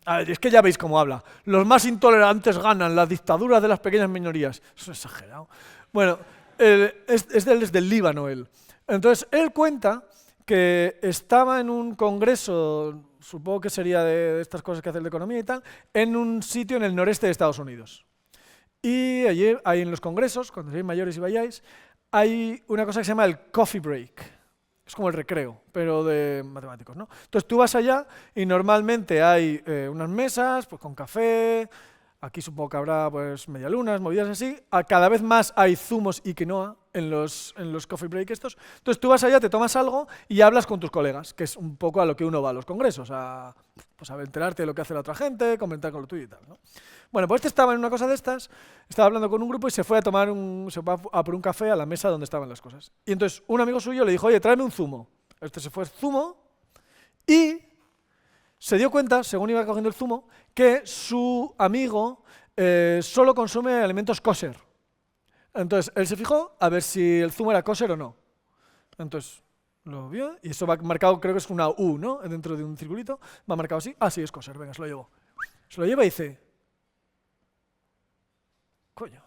a ver, es que ya veis cómo habla. Los más intolerantes ganan, la dictadura de las pequeñas minorías. Eso es exagerado. Bueno, es del Líbano él. Entonces, él cuenta que estaba en un congreso, supongo que sería de estas cosas que hace el de economía y tal, en un sitio en el noreste de Estados Unidos. Y allí, ahí en los congresos, cuando seáis mayores y vayáis, hay una cosa que se llama el coffee break. Es como el recreo, pero de matemáticos, ¿no? Entonces tú vas allá y normalmente hay unas mesas pues, con café, aquí supongo que habrá pues, medialunas, movidas así, cada vez más hay zumos y quinoa en los coffee break estos. Entonces tú vas allá, te tomas algo y hablas con tus colegas, que es un poco a lo que uno va a los congresos, pues a enterarte de lo que hace la otra gente, comentar con lo tuyo y tal, ¿no? Bueno, pues este estaba en una cosa de estas, estaba hablando con un grupo y se fue a por un café a la mesa donde estaban las cosas. Y entonces un amigo suyo le dijo, oye, tráeme un zumo. Este se fue zumo y se dio cuenta, según iba cogiendo el zumo, que su amigo solo consume alimentos kosher. Entonces él se fijó a ver si el zumo era kosher o no. Entonces lo vio y eso va marcado, creo que es una U, ¿no? Dentro de un circulito, va marcado así. Ah, sí, es kosher, venga, se lo llevo. Se lo lleva y dice, coño,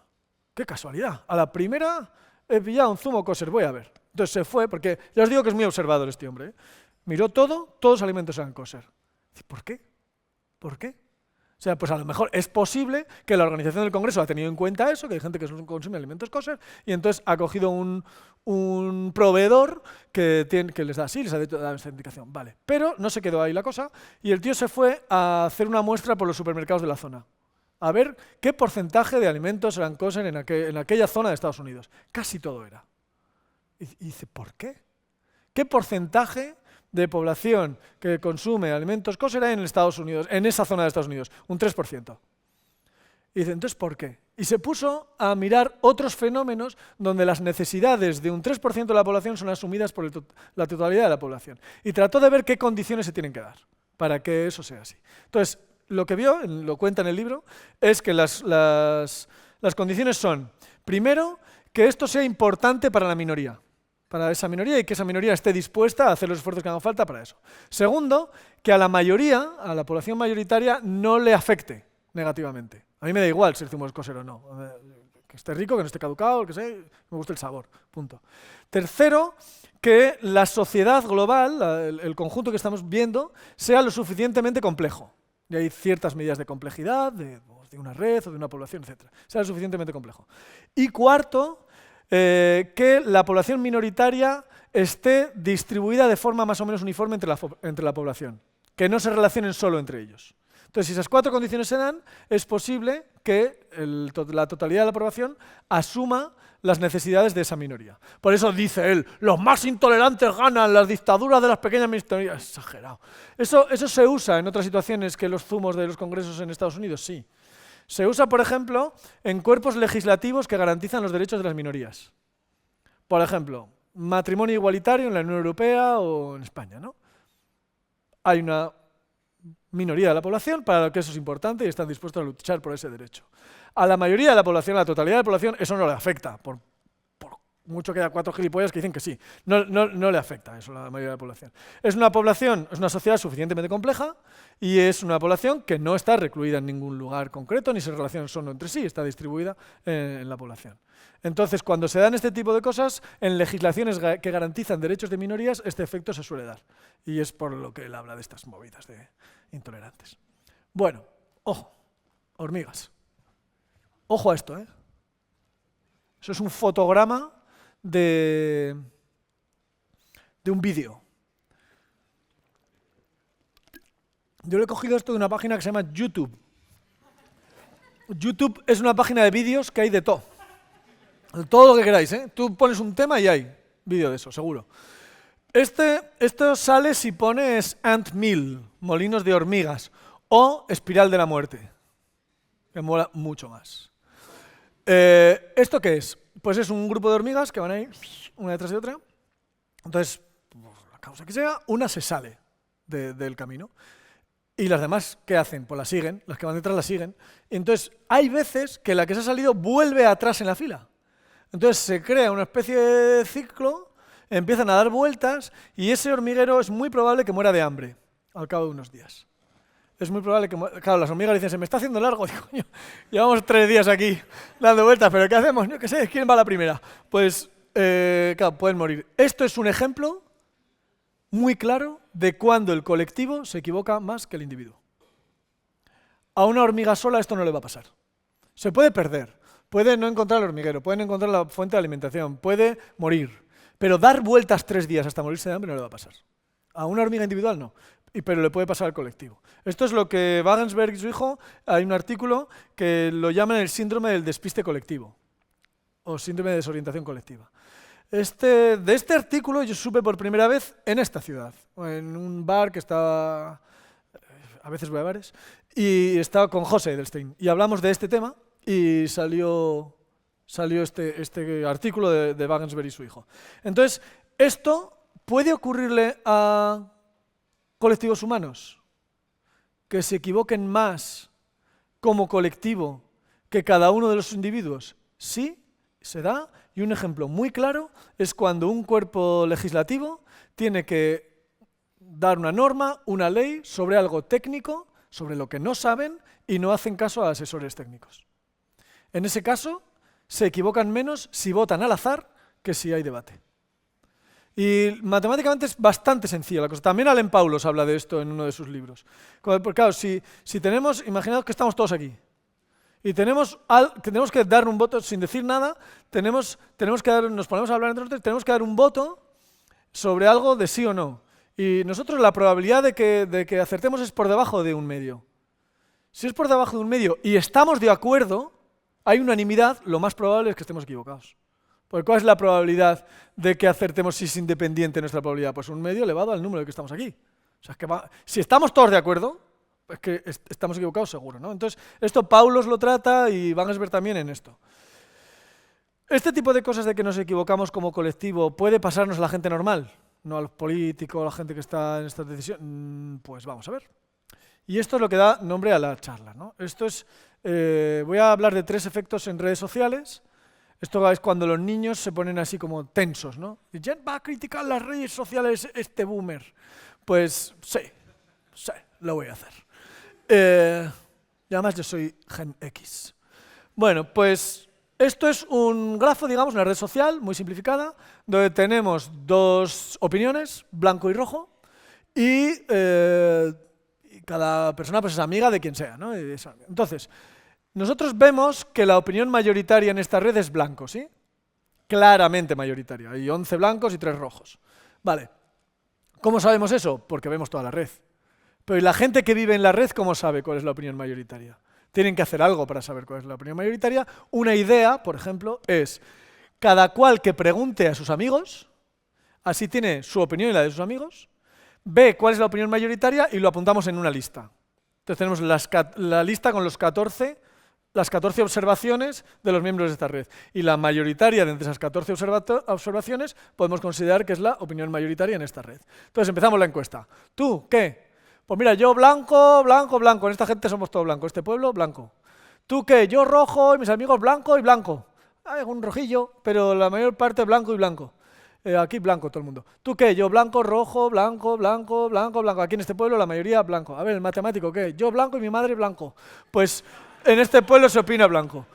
qué casualidad. A la primera he pillado un zumo kosher, voy a ver. Entonces se fue, porque ya os digo que es muy observador este hombre, ¿eh? Miró todos los alimentos eran kosher. Dice, ¿por qué? ¿Por qué? O sea, pues a lo mejor es posible que la organización del Congreso ha tenido en cuenta eso, que hay gente que consume alimentos kosher, y entonces ha cogido un proveedor que les da así, les ha dado esta indicación. Vale. Pero no se quedó ahí la cosa, y el tío se fue a hacer una muestra por los supermercados de la zona, a ver qué porcentaje de alimentos eran kosher en aquella zona de Estados Unidos. Casi todo era. Y dice, ¿por qué? ¿Qué porcentaje de población que consume alimentos kosher hay en Estados Unidos, en esa zona de Estados Unidos? Un 3%. Y dice, entonces, ¿por qué? Y se puso a mirar otros fenómenos donde las necesidades de un 3% de la población son asumidas por la totalidad de la población. Y trató de ver qué condiciones se tienen que dar para que eso sea así. Entonces, lo que vio, lo cuenta en el libro, es que las condiciones son, primero, que esto sea importante para la minoría, para esa minoría, y que esa minoría esté dispuesta a hacer los esfuerzos que hagan falta para eso. Segundo, que a la mayoría, a la población mayoritaria, no le afecte negativamente. A mí me da igual si el zumo es kosher o no. Que esté rico, que no esté caducado, lo que sea, me gusta el sabor, punto. Tercero, que la sociedad global, el conjunto que estamos viendo, sea lo suficientemente complejo. Y hay ciertas medidas de complejidad, de una red o de una población, etc. Sea lo suficientemente complejo. Y cuarto, que la población minoritaria esté distribuida de forma más o menos uniforme entre la población. Que no se relacionen solo entre ellos. Entonces, si esas 4 condiciones se dan, es posible que la totalidad de la población asuma las necesidades de esa minoría. Por eso dice él, los más intolerantes ganan, las dictaduras de las pequeñas minorías. Exagerado. Eso se usa en otras situaciones que los zumos de los congresos en Estados Unidos, sí. Se usa, por ejemplo, en cuerpos legislativos que garantizan los derechos de las minorías. Por ejemplo, matrimonio igualitario en la Unión Europea o en España, ¿no? Hay una minoría de la población para la que eso es importante y están dispuestos a luchar por ese derecho. A la mayoría de la población, a la totalidad de la población, eso no le afecta, por mucho que haya 4 gilipollas que dicen que sí. No le afecta eso a la mayoría de la población. Es una sociedad suficientemente compleja y es una población que no está recluida en ningún lugar concreto ni se relaciona solo entre sí, está distribuida en la población. Entonces, cuando se dan este tipo de cosas, en legislaciones que garantizan derechos de minorías, este efecto se suele dar. Y es por lo que él habla de estas movidas de intolerantes. Bueno, ojo, hormigas. Ojo a esto, ¿eh? Eso es un fotograma de un vídeo. Yo le he cogido esto de una página que se llama YouTube. YouTube es una página de vídeos que hay de todo. Todo lo que queráis, ¿eh? Tú pones un tema y hay vídeo de eso, seguro. Esto sale si pones Ant Mill, molinos de hormigas, o Espiral de la Muerte, que mola mucho más. ¿Esto qué es? Pues es un grupo de hormigas que van a ir una detrás de otra. Entonces, por la causa que sea, una se sale del camino. Y las demás, ¿qué hacen? Pues la siguen, las que van detrás la siguen. Y entonces, hay veces que la que se ha salido vuelve atrás en la fila. Entonces se crea una especie de ciclo, empiezan a dar vueltas y ese hormiguero es muy probable que muera de hambre al cabo de unos días. Es muy probable que muera. Claro, las hormigas dicen, se me está haciendo largo. Digo, coño, llevamos 3 días aquí dando vueltas, pero ¿qué hacemos? Yo qué sé, ¿quién va a la primera? Pues, claro, pueden morir. Esto es un ejemplo muy claro de cuando el colectivo se equivoca más que el individuo. A una hormiga sola esto no le va a pasar. Se puede perder. Puede no encontrar el hormiguero, puede no encontrar la fuente de alimentación, puede morir. Pero dar vueltas 3 días hasta morirse de hambre no le va a pasar. A una hormiga individual no, pero le puede pasar al colectivo. Esto es lo que Wagensberg y su hijo, hay un artículo que lo llaman el síndrome del despiste colectivo, o síndrome de desorientación colectiva. De este artículo yo supe por primera vez en esta ciudad, en un bar que estaba, a veces voy a bares, y estaba con José Edelstein, y hablamos de este tema, y salió este artículo de Wagensberg y su hijo. Entonces, ¿esto puede ocurrirle a colectivos humanos? ¿Que se equivoquen más como colectivo que cada uno de los individuos? Sí, se da, y un ejemplo muy claro es cuando un cuerpo legislativo tiene que dar una norma, una ley sobre algo técnico, sobre lo que no saben y no hacen caso a asesores técnicos. En ese caso, se equivocan menos si votan al azar que si hay debate. Y matemáticamente es bastante sencilla la cosa. También Allen Paulos habla de esto en uno de sus libros. Porque claro, si tenemos, imaginaos que estamos todos aquí, y tenemos que dar un voto sin decir nada, nos ponemos a hablar entre nosotros, tenemos que dar un voto sobre algo de sí o no. Y nosotros la probabilidad de que acertemos es por debajo de un medio. Si es por debajo de un medio y estamos de acuerdo, hay unanimidad, lo más probable es que estemos equivocados. Porque ¿cuál es la probabilidad de que acertemos si es independiente nuestra probabilidad? Pues un medio elevado al número de que estamos aquí. O sea, si estamos todos de acuerdo, es que estamos equivocados seguro, ¿no? Entonces, esto Paulos lo trata y Wagensberg también en esto. Este tipo de cosas de que nos equivocamos como colectivo puede pasarnos a la gente normal, no a los políticos, a la gente que está en esta decisión. Pues vamos a ver. Y esto es lo que da nombre a la charla, ¿no? Esto es, voy a hablar de 3 efectos en redes sociales. Esto es cuando los niños se ponen así como tensos, ¿no? ¿Quién va a criticar las redes sociales este boomer? Pues sí, lo voy a hacer. Y además yo soy Gen X. Bueno, pues esto es un grafo, digamos, una red social muy simplificada, donde tenemos 2 opiniones, blanco y rojo, y cada persona pues, es amiga de quien sea, ¿no? Entonces, nosotros vemos que la opinión mayoritaria en esta red es blanco, ¿sí? Claramente mayoritaria. Hay 11 blancos y 3 rojos. Vale. ¿Cómo sabemos eso? Porque vemos toda la red. Pero ¿y la gente que vive en la red cómo sabe cuál es la opinión mayoritaria? Tienen que hacer algo para saber cuál es la opinión mayoritaria. Una idea, por ejemplo, es cada cual que pregunte a sus amigos, así tiene su opinión y la de sus amigos, ve cuál es la opinión mayoritaria y lo apuntamos en una lista. Entonces tenemos la lista con las 14 observaciones de los miembros de esta red. Y la mayoritaria de entre esas 14 observaciones podemos considerar que es la opinión mayoritaria en esta red. Entonces empezamos la encuesta. ¿Tú qué? Pues mira, yo blanco, blanco, blanco. En esta gente somos todos blancos. Este pueblo, blanco. ¿Tú qué? Yo rojo y mis amigos blanco y blanco. Hay algún rojillo, pero la mayor parte blanco y blanco. Aquí blanco todo el mundo. ¿Tú qué? Yo blanco, rojo, blanco, blanco, blanco, blanco. Aquí en este pueblo la mayoría blanco. A ver, el matemático, ¿qué? Yo blanco y mi madre blanco. Pues en este pueblo se opina blanco.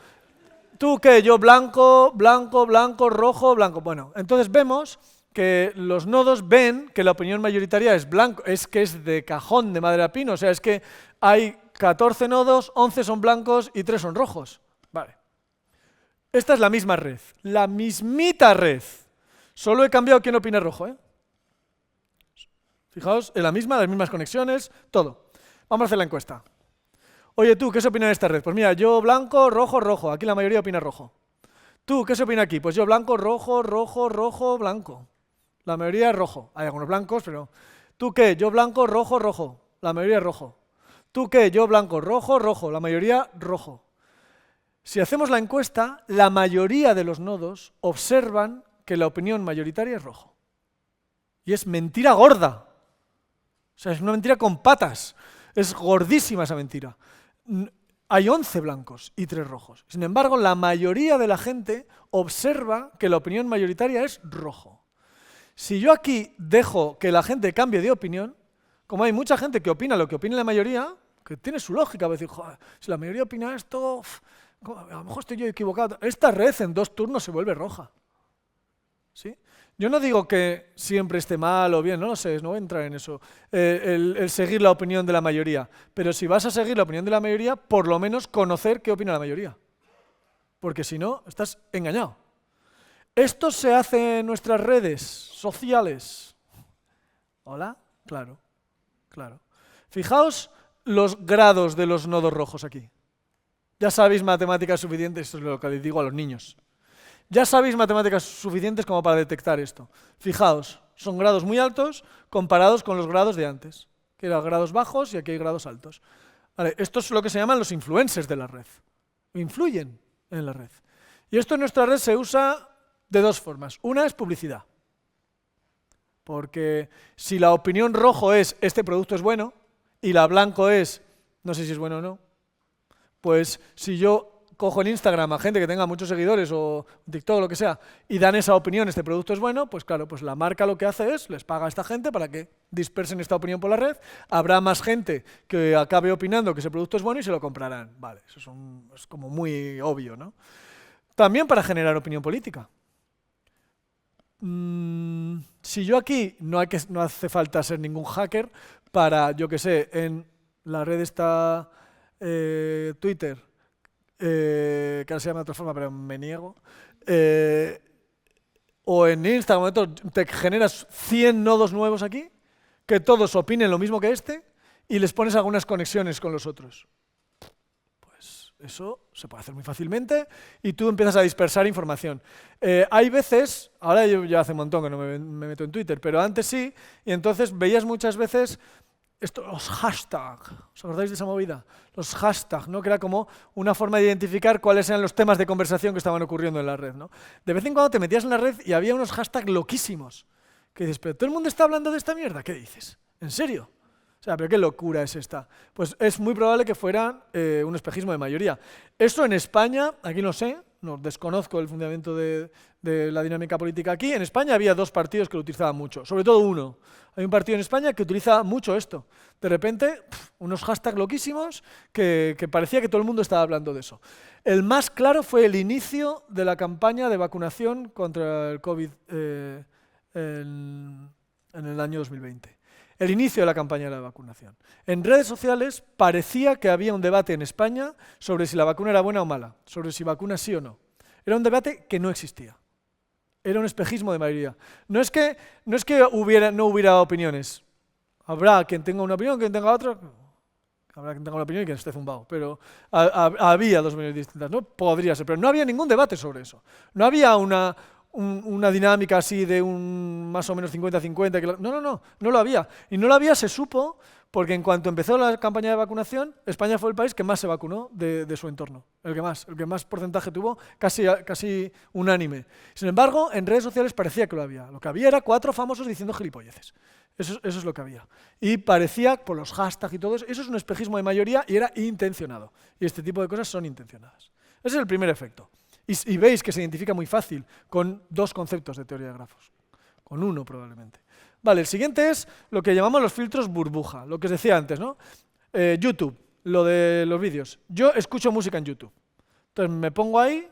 ¿Tú qué? Yo blanco, blanco, blanco, rojo, blanco. Bueno, entonces vemos que los nodos ven que la opinión mayoritaria es blanco. Es que es de cajón de madera pino. O sea, es que hay 14 nodos, 11 son blancos y 3 son rojos. Vale. Esta es la misma red. La mismita red. Solo he cambiado quién opina rojo, ¿eh? Fijaos, en las mismas conexiones, todo. Vamos a hacer la encuesta. Oye, tú, ¿qué se opina de esta red? Pues mira, yo blanco, rojo, rojo. Aquí la mayoría opina rojo. Tú, ¿qué se opina aquí? Pues yo blanco, rojo, rojo, rojo, blanco. La mayoría es rojo. Hay algunos blancos, pero... ¿Tú qué? Yo blanco, rojo, rojo. La mayoría es rojo. ¿Tú qué? Yo blanco, rojo, rojo. La mayoría rojo. Si hacemos la encuesta, la mayoría de los nodos observan que la opinión mayoritaria es rojo. Y es mentira gorda. O sea, es una mentira con patas. Es gordísima esa mentira. Hay 11 blancos y 3 rojos. Sin embargo, la mayoría de la gente observa que la opinión mayoritaria es rojo. Si yo aquí dejo que la gente cambie de opinión, como hay mucha gente que opina lo que opina la mayoría, que tiene su lógica, va a decir, joder, si la mayoría opina esto, a lo mejor estoy yo equivocado. Esta red en 2 turnos se vuelve roja. ¿Sí? Yo no digo que siempre esté mal o bien, no lo sé, no voy a entrar en eso, el seguir la opinión de la mayoría. Pero si vas a seguir la opinión de la mayoría, por lo menos conocer qué opina la mayoría. Porque si no, estás engañado. ¿Esto se hace en nuestras redes sociales? ¿Hola? Claro, claro. Fijaos los grados de los nodos rojos aquí. Ya sabéis matemáticas suficientes, esto es lo que les digo a los niños. Ya sabéis matemáticas suficientes como para detectar esto. Fijaos, son grados muy altos comparados con los grados de antes, que eran grados bajos y aquí hay grados altos. Vale, esto es lo que se llaman los influencers de la red. Influyen en la red. Y esto en nuestra red se usa de 2 formas. Una es publicidad. Porque si la opinión rojo es este producto es bueno y la blanco es no sé si es bueno o no, pues si yo cojo en Instagram a gente que tenga muchos seguidores o TikTok o lo que sea y dan esa opinión, este producto es bueno, pues claro, pues la marca lo que hace es, les paga a esta gente para que dispersen esta opinión por la red, habrá más gente que acabe opinando que ese producto es bueno y se lo comprarán. Vale, eso es como muy obvio, ¿no? También para generar opinión política. Si yo aquí no hace falta ser ningún hacker para, yo que sé, en la red está Twitter, que ahora se llama de otra forma, pero me niego, o en Instagram, te generas 100 nodos nuevos aquí, que todos opinen lo mismo que este, y les pones algunas conexiones con los otros. Pues eso se puede hacer muy fácilmente, y tú empiezas a dispersar información. Hay veces, ahora yo ya hace un montón que no me meto en Twitter, pero antes sí, y entonces veías muchas veces los hashtags, ¿os acordáis de esa movida? Los hashtags, ¿no? Que era como una forma de identificar cuáles eran los temas de conversación que estaban ocurriendo en la red, ¿no? De vez en cuando te metías en la red y había unos hashtags loquísimos. Que dices, pero todo el mundo está hablando de esta mierda, ¿qué dices? ¿En serio? O sea, pero qué locura es esta. Pues es muy probable que fuera un espejismo de mayoría. Eso en España, aquí no sé, no desconozco el fundamento de la dinámica política aquí. En España había dos partidos que lo utilizaban mucho, sobre todo uno. Hay un partido en España que utiliza mucho esto. De repente, unos hashtags loquísimos que parecía que todo el mundo estaba hablando de eso. El más claro fue el inicio de la campaña de vacunación contra el COVID en el año 2020. El inicio de la campaña de la vacunación. En redes sociales parecía que había un debate en España sobre si la vacuna era buena o mala, sobre si vacuna sí o no. Era un debate que no existía. Era un espejismo de mayoría. No es que no hubiera opiniones. Habrá quien tenga una opinión, quien tenga otra. Habrá quien tenga una opinión y quien esté zumbado. Pero había dos opiniones distintas, ¿no? Podría ser, pero no había ningún debate sobre eso. No había una dinámica así de un más o menos 50-50. No lo había. Y no lo había, se supo, porque en cuanto empezó la campaña de vacunación, España fue el país que más se vacunó de su entorno. El que más porcentaje tuvo, casi unánime. Sin embargo, en redes sociales parecía que lo había. Lo que había era 4 famosos diciendo gilipolleces. Eso es lo que había. Y parecía, por los hashtags y todo eso es un espejismo de mayoría y era intencionado. Y este tipo de cosas son intencionadas. Ese es el primer efecto. Y veis que se identifica muy fácil con 2 conceptos de teoría de grafos. Con uno, probablemente. Vale, el siguiente es lo que llamamos los filtros burbuja, lo que os decía antes, ¿no? YouTube, lo de los vídeos. Yo escucho música en YouTube. Entonces me pongo ahí,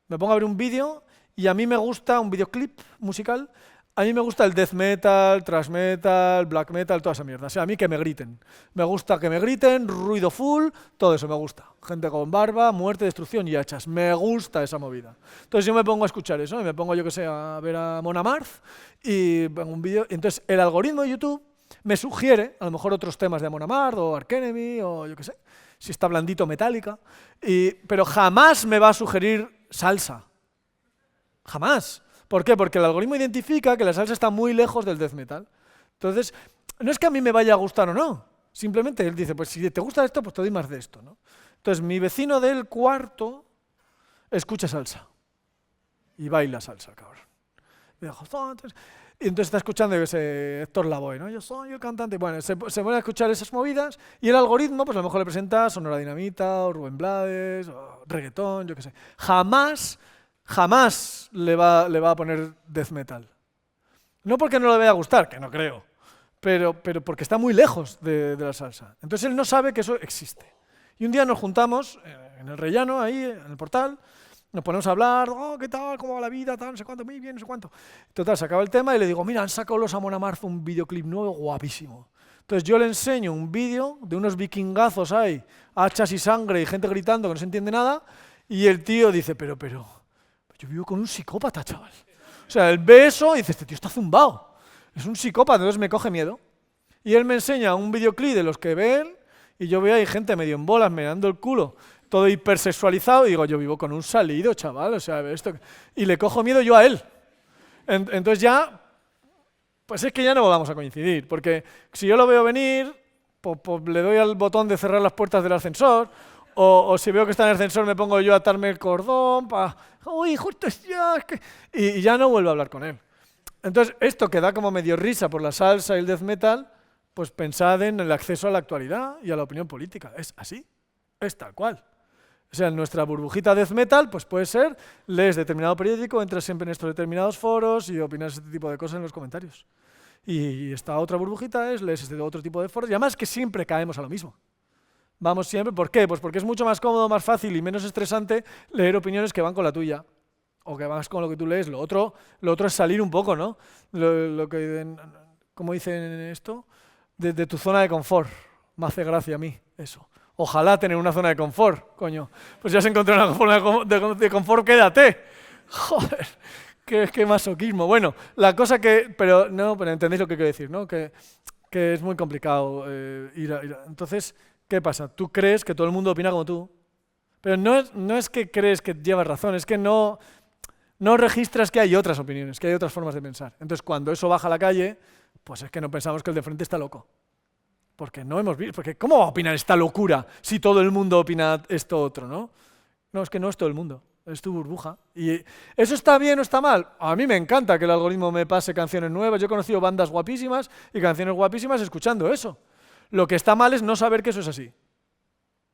me pongo a ver un vídeo y a mí me gusta un videoclip musical. A mí me gusta el death metal, thrash metal, black metal, toda esa mierda. O sea, a mí que me griten. Me gusta que me griten, ruido full, todo eso me gusta. Gente con barba, muerte, destrucción y hachas. Me gusta esa movida. Entonces yo me pongo a escuchar eso, y me pongo, yo que sé, a ver a Mon Amarth y pongo un vídeo. Entonces el algoritmo de YouTube me sugiere, a lo mejor otros temas de Mon Amarth o Arch Enemy o yo que sé, si está blandito, Metallica, pero jamás me va a sugerir salsa. Jamás. ¿Por qué? Porque el algoritmo identifica que la salsa está muy lejos del death metal. Entonces, no es que a mí me vaya a gustar o no. Simplemente él dice, pues si te gusta esto, pues te doy más de esto, ¿no? Entonces, mi vecino del cuarto escucha salsa. Y baila salsa, cabrón. Y entonces está escuchando ese Héctor Lavoe, ¿no? Yo soy el cantante. Bueno, se pone a escuchar esas movidas y el algoritmo, pues a lo mejor le presenta Sonora Dinamita, o Rubén Blades, o reggaetón, yo qué sé. Jamás le va a poner death metal. No porque no le vaya a gustar, que no creo, pero porque está muy lejos de la salsa. Entonces él no sabe que eso existe. Y un día nos juntamos en el Rellano, ahí, en el portal, nos ponemos a hablar, ¿qué tal? ¿Cómo va la vida? Tal, no sé cuánto, muy bien, no sé cuánto. Total, se acaba el tema y le digo, mira, han sacado los Amon Amarth un videoclip nuevo guapísimo. Entonces yo le enseño un vídeo de unos vikingazos ahí, hachas y sangre y gente gritando que no se entiende nada, y el tío dice, pero... yo vivo con un psicópata, chaval. O sea, él ve eso y dice, este tío está zumbado. Es un psicópata, entonces me coge miedo. Y él me enseña un videoclip de los que ve él, y yo veo ahí gente medio en bolas, mirando el culo, todo hipersexualizado, y digo, yo vivo con un salido, chaval, o sea, esto... Y le cojo miedo yo a él. Entonces ya, pues es que ya no vamos a coincidir, porque si yo lo veo venir, pues le doy al botón de cerrar las puertas del ascensor, o si veo que está en el ascensor me pongo yo a atarme el cordón para... ¡Uy, justo ya! Es que... y ya no vuelvo a hablar con él. Entonces, esto que da como medio risa por la salsa y el death metal, pues pensad en el acceso a la actualidad y a la opinión política. Es así, es tal cual. O sea, en nuestra burbujita death metal, pues puede ser, lees determinado periódico, entras siempre en estos determinados foros y opinas este tipo de cosas en los comentarios. Y esta otra burbujita es, lees este otro tipo de foros, y además que siempre caemos a lo mismo. Vamos siempre, ¿por qué? Pues porque es mucho más cómodo, más fácil y menos estresante leer opiniones que van con la tuya o que van con lo que tú lees. Lo otro es salir un poco, ¿no? ¿Cómo dicen esto? De tu zona de confort. Me hace gracia a mí eso. Ojalá tener una zona de confort, coño. Pues ya has encontrado una zona de confort, quédate. Joder, qué masoquismo. Bueno, la cosa pero entendéis lo que quiero decir, ¿no? Que es muy complicado Entonces... ¿qué pasa? Tú crees que todo el mundo opina como tú, pero no es que crees que llevas razón, es que no registras que hay otras opiniones, que hay otras formas de pensar. Entonces, cuando eso baja a la calle, pues es que no pensamos que el de frente está loco. Porque no hemos visto, porque ¿cómo va a opinar esta locura si todo el mundo opina esto otro, no? No, es que no es todo el mundo, es tu burbuja. ¿Y eso está bien o está mal? A mí me encanta que el algoritmo me pase canciones nuevas. Yo he conocido bandas guapísimas y canciones guapísimas escuchando eso. Lo que está mal es no saber que eso es así.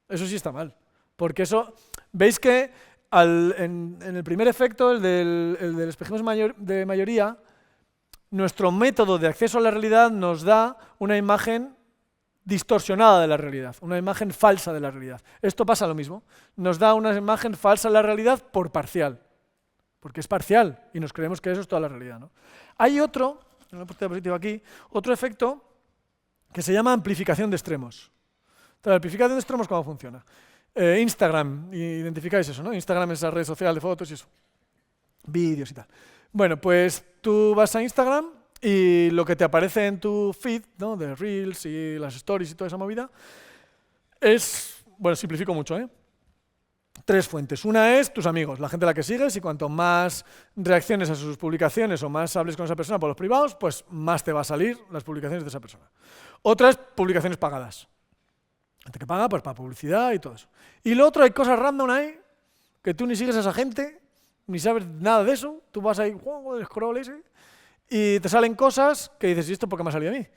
Eso sí está mal. Porque eso, veis que en el primer efecto, el del espejismo de mayoría, nuestro método de acceso a la realidad nos da una imagen distorsionada de la realidad, una imagen falsa de la realidad. Esto pasa lo mismo. Nos da una imagen falsa de la realidad por parcial. Porque es parcial y nos creemos que eso es toda la realidad, ¿no? Hay otro, en una diapositiva aquí, otro efecto que se llama amplificación de extremos. Entonces, la amplificación de extremos, ¿cómo funciona? Instagram, identificáis eso, ¿no? Instagram es la red social de fotos y eso. Vídeos y tal. Bueno, pues tú vas a Instagram y lo que te aparece en tu feed, ¿no? De Reels y las Stories y toda esa movida, es, bueno, simplifico mucho, ¿eh? 3 fuentes. Una es tus amigos, la gente a la que sigues, y cuanto más reacciones a sus publicaciones o más hables con esa persona por los privados, pues más te va a salir las publicaciones de esa persona. Otra es publicaciones pagadas. Gente que paga pues para publicidad y todo eso. Y lo otro, hay cosas random ahí, que tú ni sigues a esa gente, ni sabes nada de eso, tú vas ahí, wow, el scroll ese, y te salen cosas que dices, ¿y esto por qué me ha salido a mí?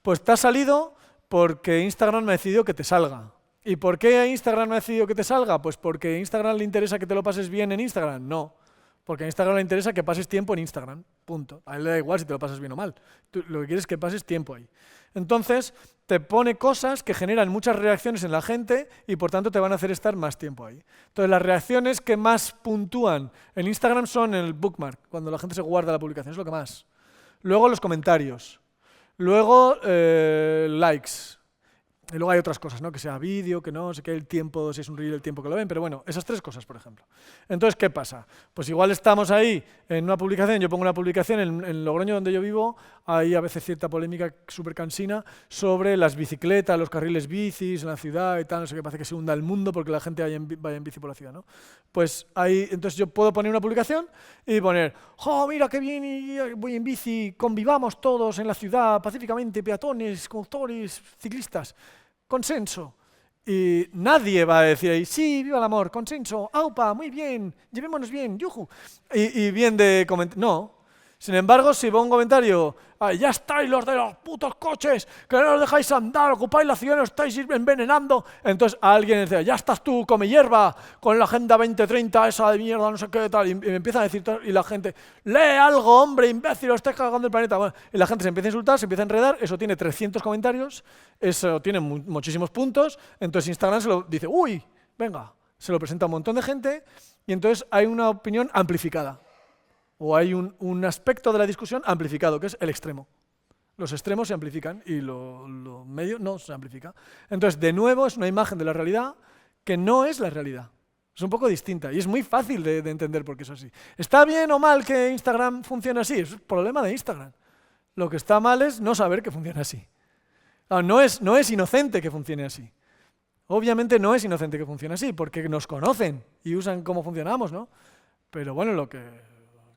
Pues te ha salido porque Instagram me ha decidido que te salga. ¿Y por qué Instagram me ha decidido que te salga? Pues porque a Instagram le interesa que te lo pases bien en Instagram. No, porque a Instagram le interesa que pases tiempo en Instagram, punto. A él le da igual si te lo pasas bien o mal. Tú lo que quieres es que pases tiempo ahí. Entonces, te pone cosas que generan muchas reacciones en la gente y por tanto te van a hacer estar más tiempo ahí. Entonces, las reacciones que más puntúan en Instagram son el bookmark, cuando la gente se guarda la publicación, es lo que más. Luego los comentarios. Luego likes. Y luego hay otras cosas, ¿no? Que sea vídeo, que no, sé qué, el tiempo, si es un reel, el tiempo que lo ven, pero bueno, esas 3 cosas, por ejemplo. Entonces, ¿qué pasa? Pues igual estamos ahí en una publicación, yo pongo una publicación en Logroño, donde yo vivo, hay a veces cierta polémica súper cansina sobre las bicicletas, los carriles bicis en la ciudad y tal, no sé qué, parece que se hunda el mundo porque la gente vaya en bici por la ciudad, ¿no? Pues ahí, entonces yo puedo poner una publicación y poner, ¡oh, mira qué bien, y voy en bici, convivamos todos en la ciudad, pacíficamente, peatones, conductores, ciclistas! Consenso. Y nadie va a decir ahí, sí, viva el amor, consenso, aupa, muy bien, llevémonos bien, yuju. Y bien de comentar. No. Sin embargo, si pongo un comentario, ya estáis los de los putos coches, que no os dejáis andar, ocupáis la ciudad, os estáis envenenando. Entonces alguien dice, ya estás tú, come hierba, con la Agenda 2030, esa de mierda, no sé qué tal. Y me empiezan a decir, y la gente, lee algo, hombre, imbécil, os estáis cagando el planeta. Bueno, y la gente se empieza a insultar, se empieza a enredar, eso tiene 300 comentarios, eso tiene muchísimos puntos, entonces Instagram se lo dice, uy, venga, se lo presenta a un montón de gente, y entonces hay una opinión amplificada. O hay un aspecto de la discusión amplificado, que es el extremo. Los extremos se amplifican y lo medio no se amplifica. Entonces, de nuevo, es una imagen de la realidad que no es la realidad. Es un poco distinta y es muy fácil de entender por qué es así. ¿Está bien o mal que Instagram funcione así? Es un problema de Instagram. Lo que está mal es no saber que funciona así. No es inocente que funcione así. Obviamente no es inocente que funcione así, porque nos conocen y usan cómo funcionamos, ¿no? Pero bueno,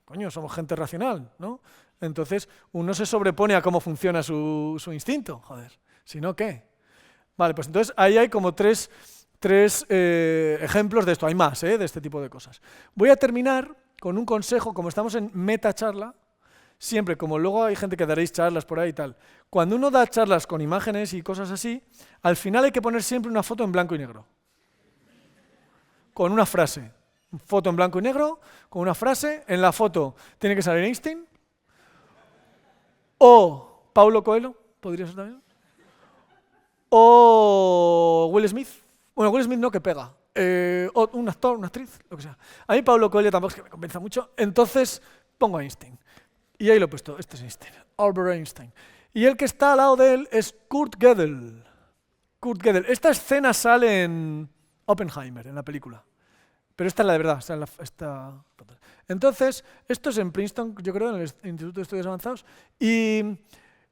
coño, somos gente racional, ¿no? Entonces, uno se sobrepone a cómo funciona su instinto, joder. Si no, ¿qué? Vale, pues entonces ahí hay como tres ejemplos de esto. Hay más, de este tipo de cosas. Voy a terminar con un consejo, como estamos en meta charla, siempre, como luego hay gente que daréis charlas por ahí y tal, cuando uno da charlas con imágenes y cosas así, al final hay que poner siempre una foto en blanco y negro. Con una frase. Foto en blanco y negro, con una frase. En la foto tiene que salir Einstein. O Paulo Coelho, podría ser también. O Will Smith. Bueno, Will Smith no, que pega. O un actor, una actriz, lo que sea. A mí Paulo Coelho tampoco es que me convenza mucho. Entonces pongo a Einstein. Y ahí lo he puesto. Este es Einstein. Albert Einstein. Y el que está al lado de él es Kurt Gödel. Kurt Gödel. Esta escena sale en Oppenheimer, en la película. Pero esta es la de verdad. Entonces, esto es en Princeton, yo creo, en el Instituto de Estudios Avanzados. Y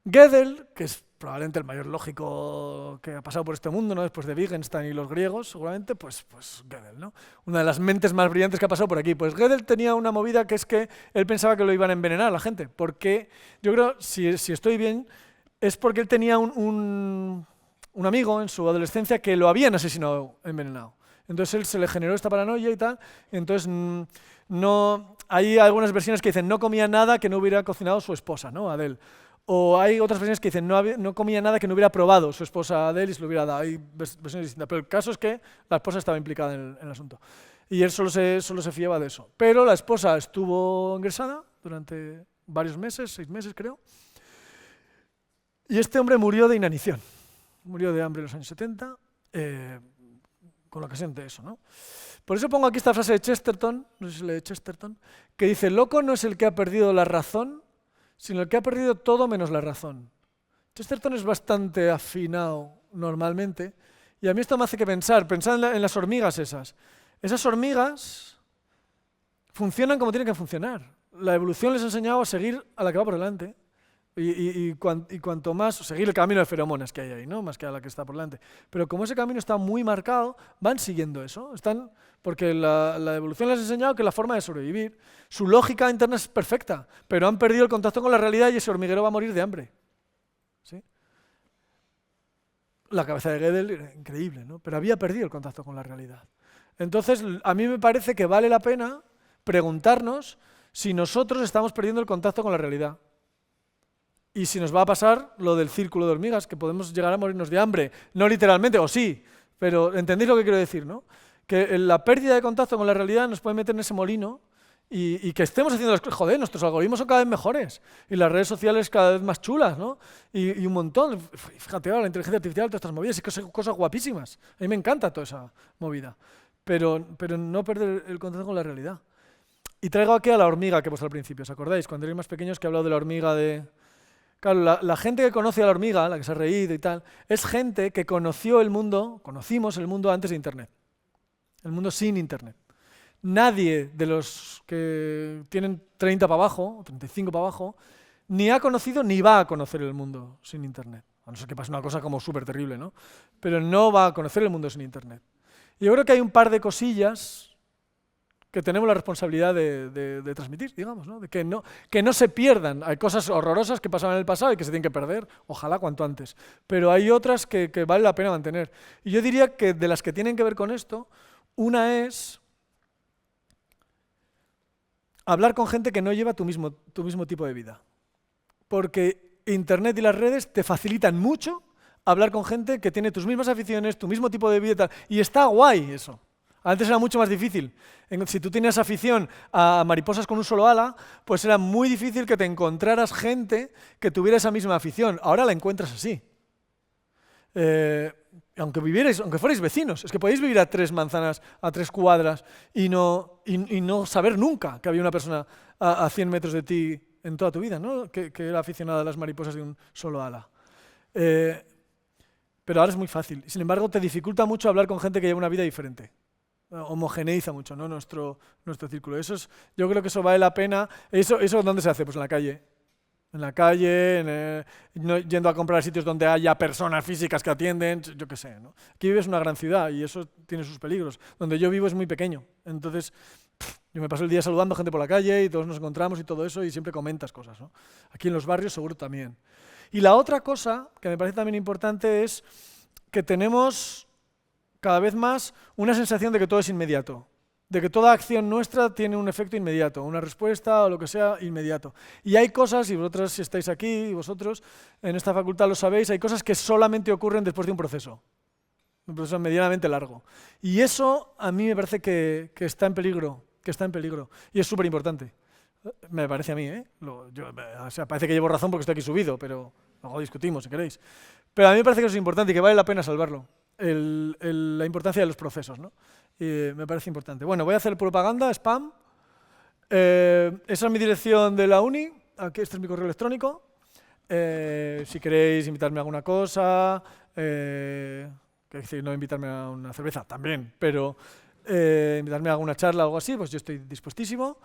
Gödel, que es probablemente el mayor lógico que ha pasado por este mundo, ¿no? Después de Wittgenstein y los griegos, seguramente, pues Gödel, ¿no? Una de las mentes más brillantes que ha pasado por aquí. Pues Gödel tenía una movida que es que él pensaba que lo iban a envenenar a la gente. Porque yo creo, si estoy bien, es porque él tenía un un amigo en su adolescencia que lo habían asesinado, envenenado. Entonces él se le generó esta paranoia y tal, entonces no, hay algunas versiones que dicen no comía nada que no hubiera cocinado su esposa, ¿no? Adele. O hay otras versiones que dicen no comía nada que no hubiera probado su esposa Adele y se lo hubiera dado. Hay versiones distintas, pero el caso es que la esposa estaba implicada en el asunto. Y él solo se fiaba de eso. Pero la esposa estuvo ingresada durante varios meses, 6 meses creo, y este hombre murió de inanición. Murió de hambre en los años 70, con la ocasión de eso, ¿no? Por eso pongo aquí esta frase de Chesterton, no sé si lee Chesterton, que dice: loco no es el que ha perdido la razón, sino el que ha perdido todo menos la razón. Chesterton es bastante afinado normalmente, y a mí esto me hace que pensar en las hormigas esas. Esas hormigas funcionan como tienen que funcionar. La evolución les ha enseñado a seguir a la que va por delante. Y cuanto más, seguir el camino de feromonas que hay ahí, ¿no? Más que a la que está por delante. Pero como ese camino está muy marcado, van siguiendo eso. Porque la evolución les ha enseñado que la forma de sobrevivir, su lógica interna es perfecta, pero han perdido el contacto con la realidad y ese hormiguero va a morir de hambre. ¿Sí? La cabeza de Gödel era increíble, ¿no? Pero había perdido el contacto con la realidad. Entonces, a mí me parece que vale la pena preguntarnos si nosotros estamos perdiendo el contacto con la realidad. Y si nos va a pasar lo del círculo de hormigas, que podemos llegar a morirnos de hambre, no literalmente, o sí, pero entendéis lo que quiero decir, ¿no? Que la pérdida de contacto con la realidad nos puede meter en ese molino y que estemos haciendo las cosas. Joder, nuestros algoritmos son cada vez mejores y las redes sociales cada vez más chulas, ¿no? Y un montón. Fíjate ahora, la inteligencia artificial, todas estas movidas, y cosas guapísimas. A mí me encanta toda esa movida. Pero no perder el contacto con la realidad. Y traigo aquí a la hormiga que he puesto al principio, ¿os acordáis? Cuando erais más pequeños que he hablado de la hormiga de... Claro, la gente que conoce a la hormiga, la que se ha reído y tal, es gente que conocimos el mundo antes de Internet. El mundo sin Internet. Nadie de los que tienen 30 para abajo, o 35 para abajo, ni ha conocido ni va a conocer el mundo sin Internet. A no ser que pase una cosa como súper terrible, ¿no? Pero no va a conocer el mundo sin Internet. Y yo creo que hay un par de cosillas que tenemos la responsabilidad de transmitir, digamos, ¿no? De que no se pierdan. Hay cosas horrorosas que pasaban en el pasado y que se tienen que perder, ojalá cuanto antes. Pero hay otras que vale la pena mantener. Y yo diría que de las que tienen que ver con esto, una es hablar con gente que no lleva tu mismo tipo de vida. Porque Internet y las redes te facilitan mucho hablar con gente que tiene tus mismas aficiones, tu mismo tipo de vida y tal. Y está guay eso. Antes era mucho más difícil. Si tú tenías afición a mariposas con un solo ala, pues era muy difícil que te encontraras gente que tuviera esa misma afición. Ahora la encuentras así. Aunque fuerais vecinos, es que podéis vivir a 3 manzanas, a 3 cuadras y no saber nunca que había una persona a 100 metros de ti en toda tu vida, ¿no? que era aficionada a las mariposas de un solo ala. Pero ahora es muy fácil. Sin embargo, te dificulta mucho hablar con gente que lleva una vida diferente. Homogeneiza mucho, ¿no? nuestro círculo. Yo creo que eso vale la pena. ¿Eso dónde se hace? Pues en la calle. En la calle, yendo a comprar sitios donde haya personas físicas que atienden, yo qué sé, ¿no? Aquí vives en una gran ciudad y eso tiene sus peligros. Donde yo vivo es muy pequeño. Entonces, yo me paso el día saludando a gente por la calle y todos nos encontramos y todo eso y siempre comentas cosas, ¿no? Aquí en los barrios seguro también. Y la otra cosa que me parece también importante es que tenemos cada vez más una sensación de que todo es inmediato, de que toda acción nuestra tiene un efecto inmediato, una respuesta o lo que sea inmediato. Y hay cosas, y vosotros si estáis aquí, y vosotros en esta facultad lo sabéis, hay cosas que solamente ocurren después de un proceso medianamente largo. Y eso a mí me parece que está en peligro, y es súper importante. Me parece a mí, ¿eh? Parece que llevo razón porque estoy aquí subido, pero luego discutimos si queréis. Pero a mí me parece que eso es importante y que vale la pena salvarlo. La importancia de los procesos, ¿no? Me parece importante. Bueno, voy a hacer propaganda, spam. Esa es mi dirección de la uni. Aquí, este es mi correo electrónico. Si queréis invitarme a alguna cosa, no invitarme a una cerveza, también, pero invitarme a alguna charla o algo así, pues yo estoy dispuestísimo.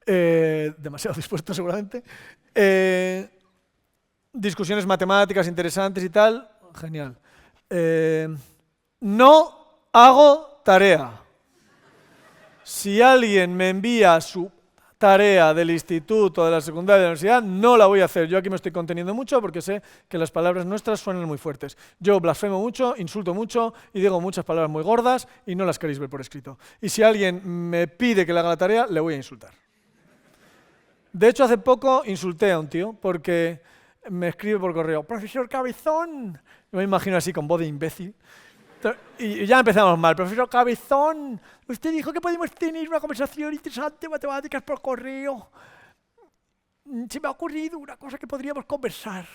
Demasiado dispuesto seguramente. Discusiones matemáticas interesantes y tal, genial. No hago tarea. Si alguien me envía su tarea del instituto, de la secundaria, de la universidad, no la voy a hacer. Yo aquí me estoy conteniendo mucho porque sé que las palabras nuestras suenan muy fuertes. Yo blasfemo mucho, insulto mucho y digo muchas palabras muy gordas y no las queréis ver por escrito. Y si alguien me pide que le haga la tarea, le voy a insultar. De hecho, hace poco insulté a un tío porque me escribe por correo, profesor Cabezón. Yo me imagino así con voz de imbécil. Y ya empezamos mal. Profesor Cabezón, usted dijo que podemos tener una conversación interesante de matemáticas por correo. Se me ha ocurrido una cosa que podríamos conversar.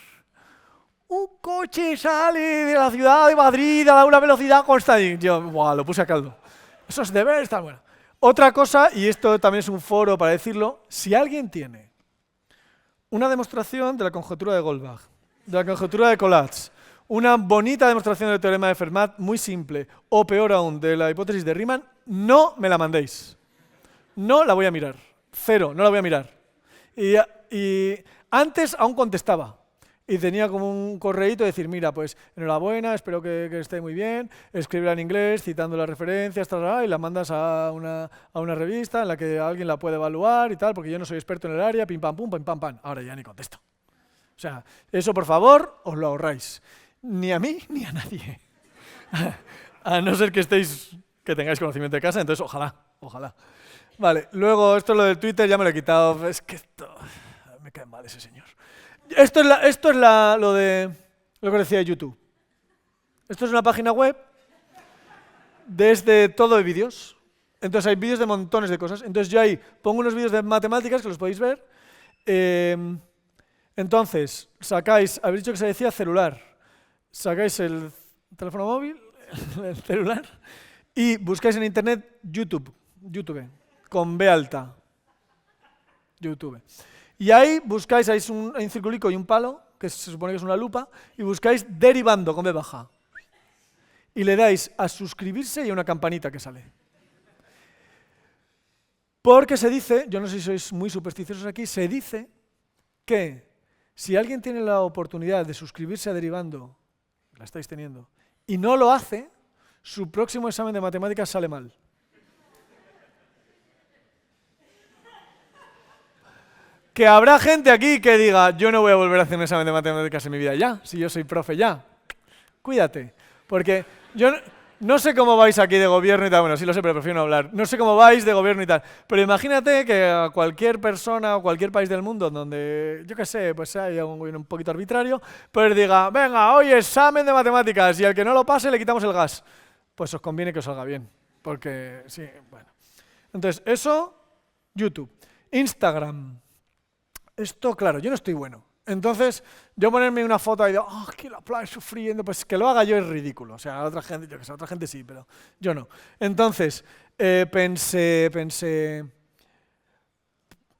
Un coche sale de la ciudad de Madrid a una velocidad constante. Yo, lo puse a caldo. Eso es debe estar bueno. Otra cosa, y esto también es un foro para decirlo, si alguien tiene una demostración de la conjetura de Goldbach, de la conjetura de Collatz, una bonita demostración del teorema de Fermat, muy simple, o peor aún, de la hipótesis de Riemann, no me la mandéis. No la voy a mirar. Cero, no la voy a mirar. Y antes aún contestaba. Y tenía como un correíto de decir, mira, pues enhorabuena, espero que esté muy bien, escríbela en inglés, citando las referencias, y la mandas a una revista en la que alguien la puede evaluar y tal, porque yo no soy experto en el área, pim pam pum, pim pam pam. Ahora ya ni contesto. O sea, eso por favor, os lo ahorráis. Ni a mí, ni a nadie. A no ser que tengáis conocimiento de casa, entonces ojalá. Vale, luego esto lo del Twitter ya me lo he quitado, es que esto me cae mal ese señor. Esto es lo que decía de YouTube. Esto es una página web desde todo de vídeos. Entonces hay vídeos de montones de cosas. Entonces yo ahí pongo unos vídeos de matemáticas que los podéis ver. Entonces sacáis, habéis dicho que se decía celular. Sacáis el teléfono móvil, el celular, y buscáis en internet YouTube, con B alta. YouTube. Y ahí buscáis, hay un circulico y un palo, que se supone que es una lupa, y buscáis derivando con B baja. Y le dais a suscribirse y a una campanita que sale. Porque se dice, yo no sé si sois muy supersticiosos aquí, se dice que si alguien tiene la oportunidad de suscribirse a derivando, la estáis teniendo, y no lo hace, su próximo examen de matemáticas sale mal. Que habrá gente aquí que diga, yo no voy a volver a hacer un examen de matemáticas en mi vida ya, si yo soy profe ya. Cuídate, porque yo no sé cómo vais aquí de gobierno y tal, bueno, sí lo sé, pero prefiero no hablar. No sé cómo vais de gobierno y tal, pero imagínate que a cualquier persona o cualquier país del mundo donde, yo qué sé, pues haya un gobierno un poquito arbitrario, pues diga, venga, hoy examen de matemáticas y al que no lo pase le quitamos el gas. Pues os conviene que os salga bien, porque sí, bueno. Entonces, eso, YouTube. Instagram. Esto, claro, yo no estoy bueno. Entonces, yo ponerme una foto y digo, que la playa sufriendo, pues que lo haga yo es ridículo. O sea, otra gente, yo que sé, otra gente sí, pero yo no. Entonces, pensé,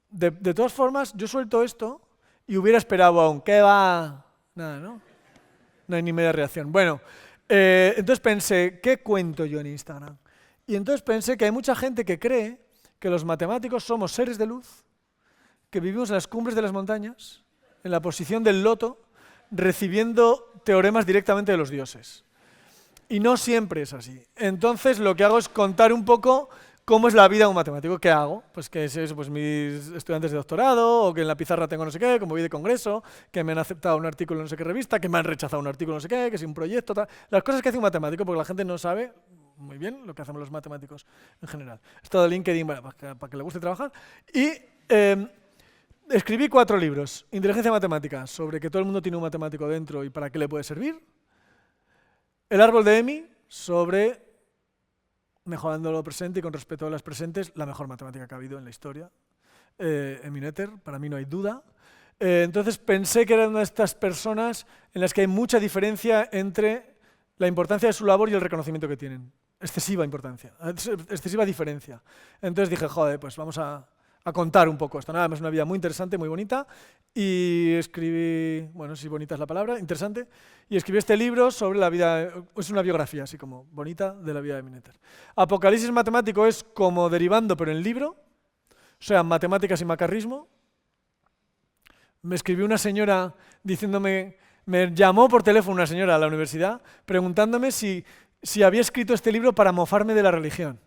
de todas formas, yo suelto esto y hubiera esperado aún, ¿qué va? Nada, ¿no? No hay ni media reacción. Bueno, entonces pensé, ¿qué cuento yo en Instagram? Y entonces pensé que hay mucha gente que cree que los matemáticos somos seres de luz, que vivimos en las cumbres de las montañas, en la posición del loto, recibiendo teoremas directamente de los dioses. Y no siempre es así. Entonces lo que hago es contar un poco cómo es la vida de un matemático. ¿Qué hago? Pues que es eso, pues mis estudiantes de doctorado, o que en la pizarra tengo no sé qué, como voy de congreso, que me han aceptado un artículo en no sé qué revista, que me han rechazado un artículo en no sé qué, que es un proyecto, tal. Las cosas que hace un matemático, porque la gente no sabe muy bien lo que hacemos los matemáticos en general. Esto de LinkedIn, bueno, para que le guste trabajar. Y escribí 4 libros. Inteligencia matemática, sobre que todo el mundo tiene un matemático dentro y para qué le puede servir. El árbol de Emi, sobre mejorando lo presente y con respecto a las presentes, la mejor matemática que ha habido en la historia. Emmy Noether, para mí no hay duda. Entonces pensé que era una de estas personas en las que hay mucha diferencia entre la importancia de su labor y el reconocimiento que tienen. Excesiva importancia, excesiva diferencia. Entonces dije, joder, pues vamos a contar un poco esto. Nada más, una vida muy interesante, muy bonita, y escribí, bueno, si bonita es la palabra, interesante, y escribí este libro sobre la vida, es una biografía así como bonita de la vida de Emmy Noether. Apocalipsis matemático es como derivando, pero en libro, o sea, matemáticas y macarrismo. Me escribió una señora diciéndome, me llamó por teléfono una señora a la universidad preguntándome si había escrito este libro para mofarme de la religión.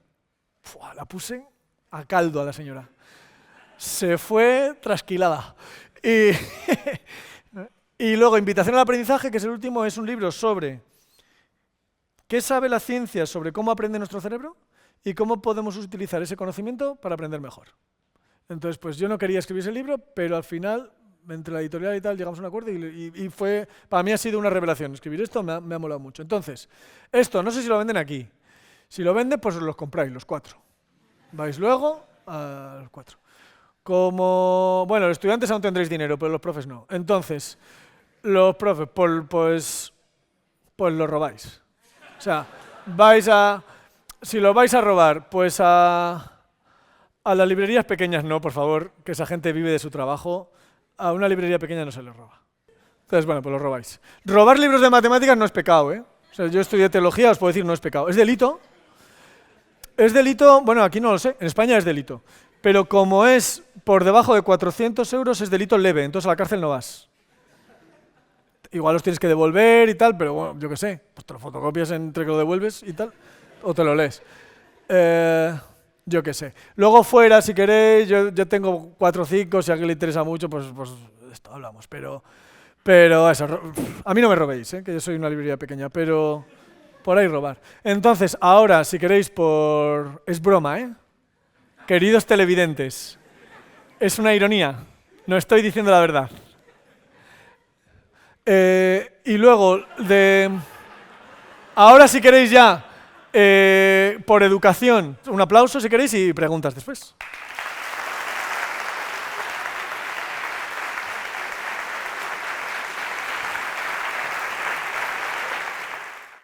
La puse a caldo a la señora. Se fue trasquilada. Y, y luego, Invitación al aprendizaje, que es el último, es un libro sobre qué sabe la ciencia sobre cómo aprende nuestro cerebro y cómo podemos utilizar ese conocimiento para aprender mejor. Entonces, pues yo no quería escribir ese libro, pero al final, entre la editorial y tal, llegamos a un acuerdo y fue, para mí ha sido una revelación. Escribir esto me ha molado mucho. Entonces, esto, no sé si lo venden aquí. Si lo venden, pues los compráis, los 4. Vais luego a los 4. Como, bueno, los estudiantes aún tendréis dinero, pero los profes no. Entonces, los profes, pues lo robáis. O sea, si lo vais a robar, pues a las librerías pequeñas no, por favor, que esa gente vive de su trabajo. A una librería pequeña no se les roba. Entonces, bueno, pues lo robáis. Robar libros de matemáticas no es pecado, ¿eh? O sea, yo estudié teología, os puedo decir, no es pecado. Es delito. Es delito, bueno, aquí no lo sé, en España es delito. Pero como es por debajo de 400 euros, es delito leve, entonces a la cárcel no vas. Igual los tienes que devolver y tal, pero bueno, yo qué sé, pues te lo fotocopias entre que lo devuelves y tal, o te lo lees. Yo qué sé. Luego fuera, si queréis, yo tengo 4 o 5, si a alguien le interesa mucho, pues de esto hablamos. Pero eso, a mí no me robéis, que yo soy una librería pequeña, pero por ahí robar. Entonces, ahora, si queréis, es broma, ¿eh? Queridos televidentes, es una ironía, no estoy diciendo la verdad. Y luego, ahora si queréis ya, por educación, un aplauso si queréis y preguntas después.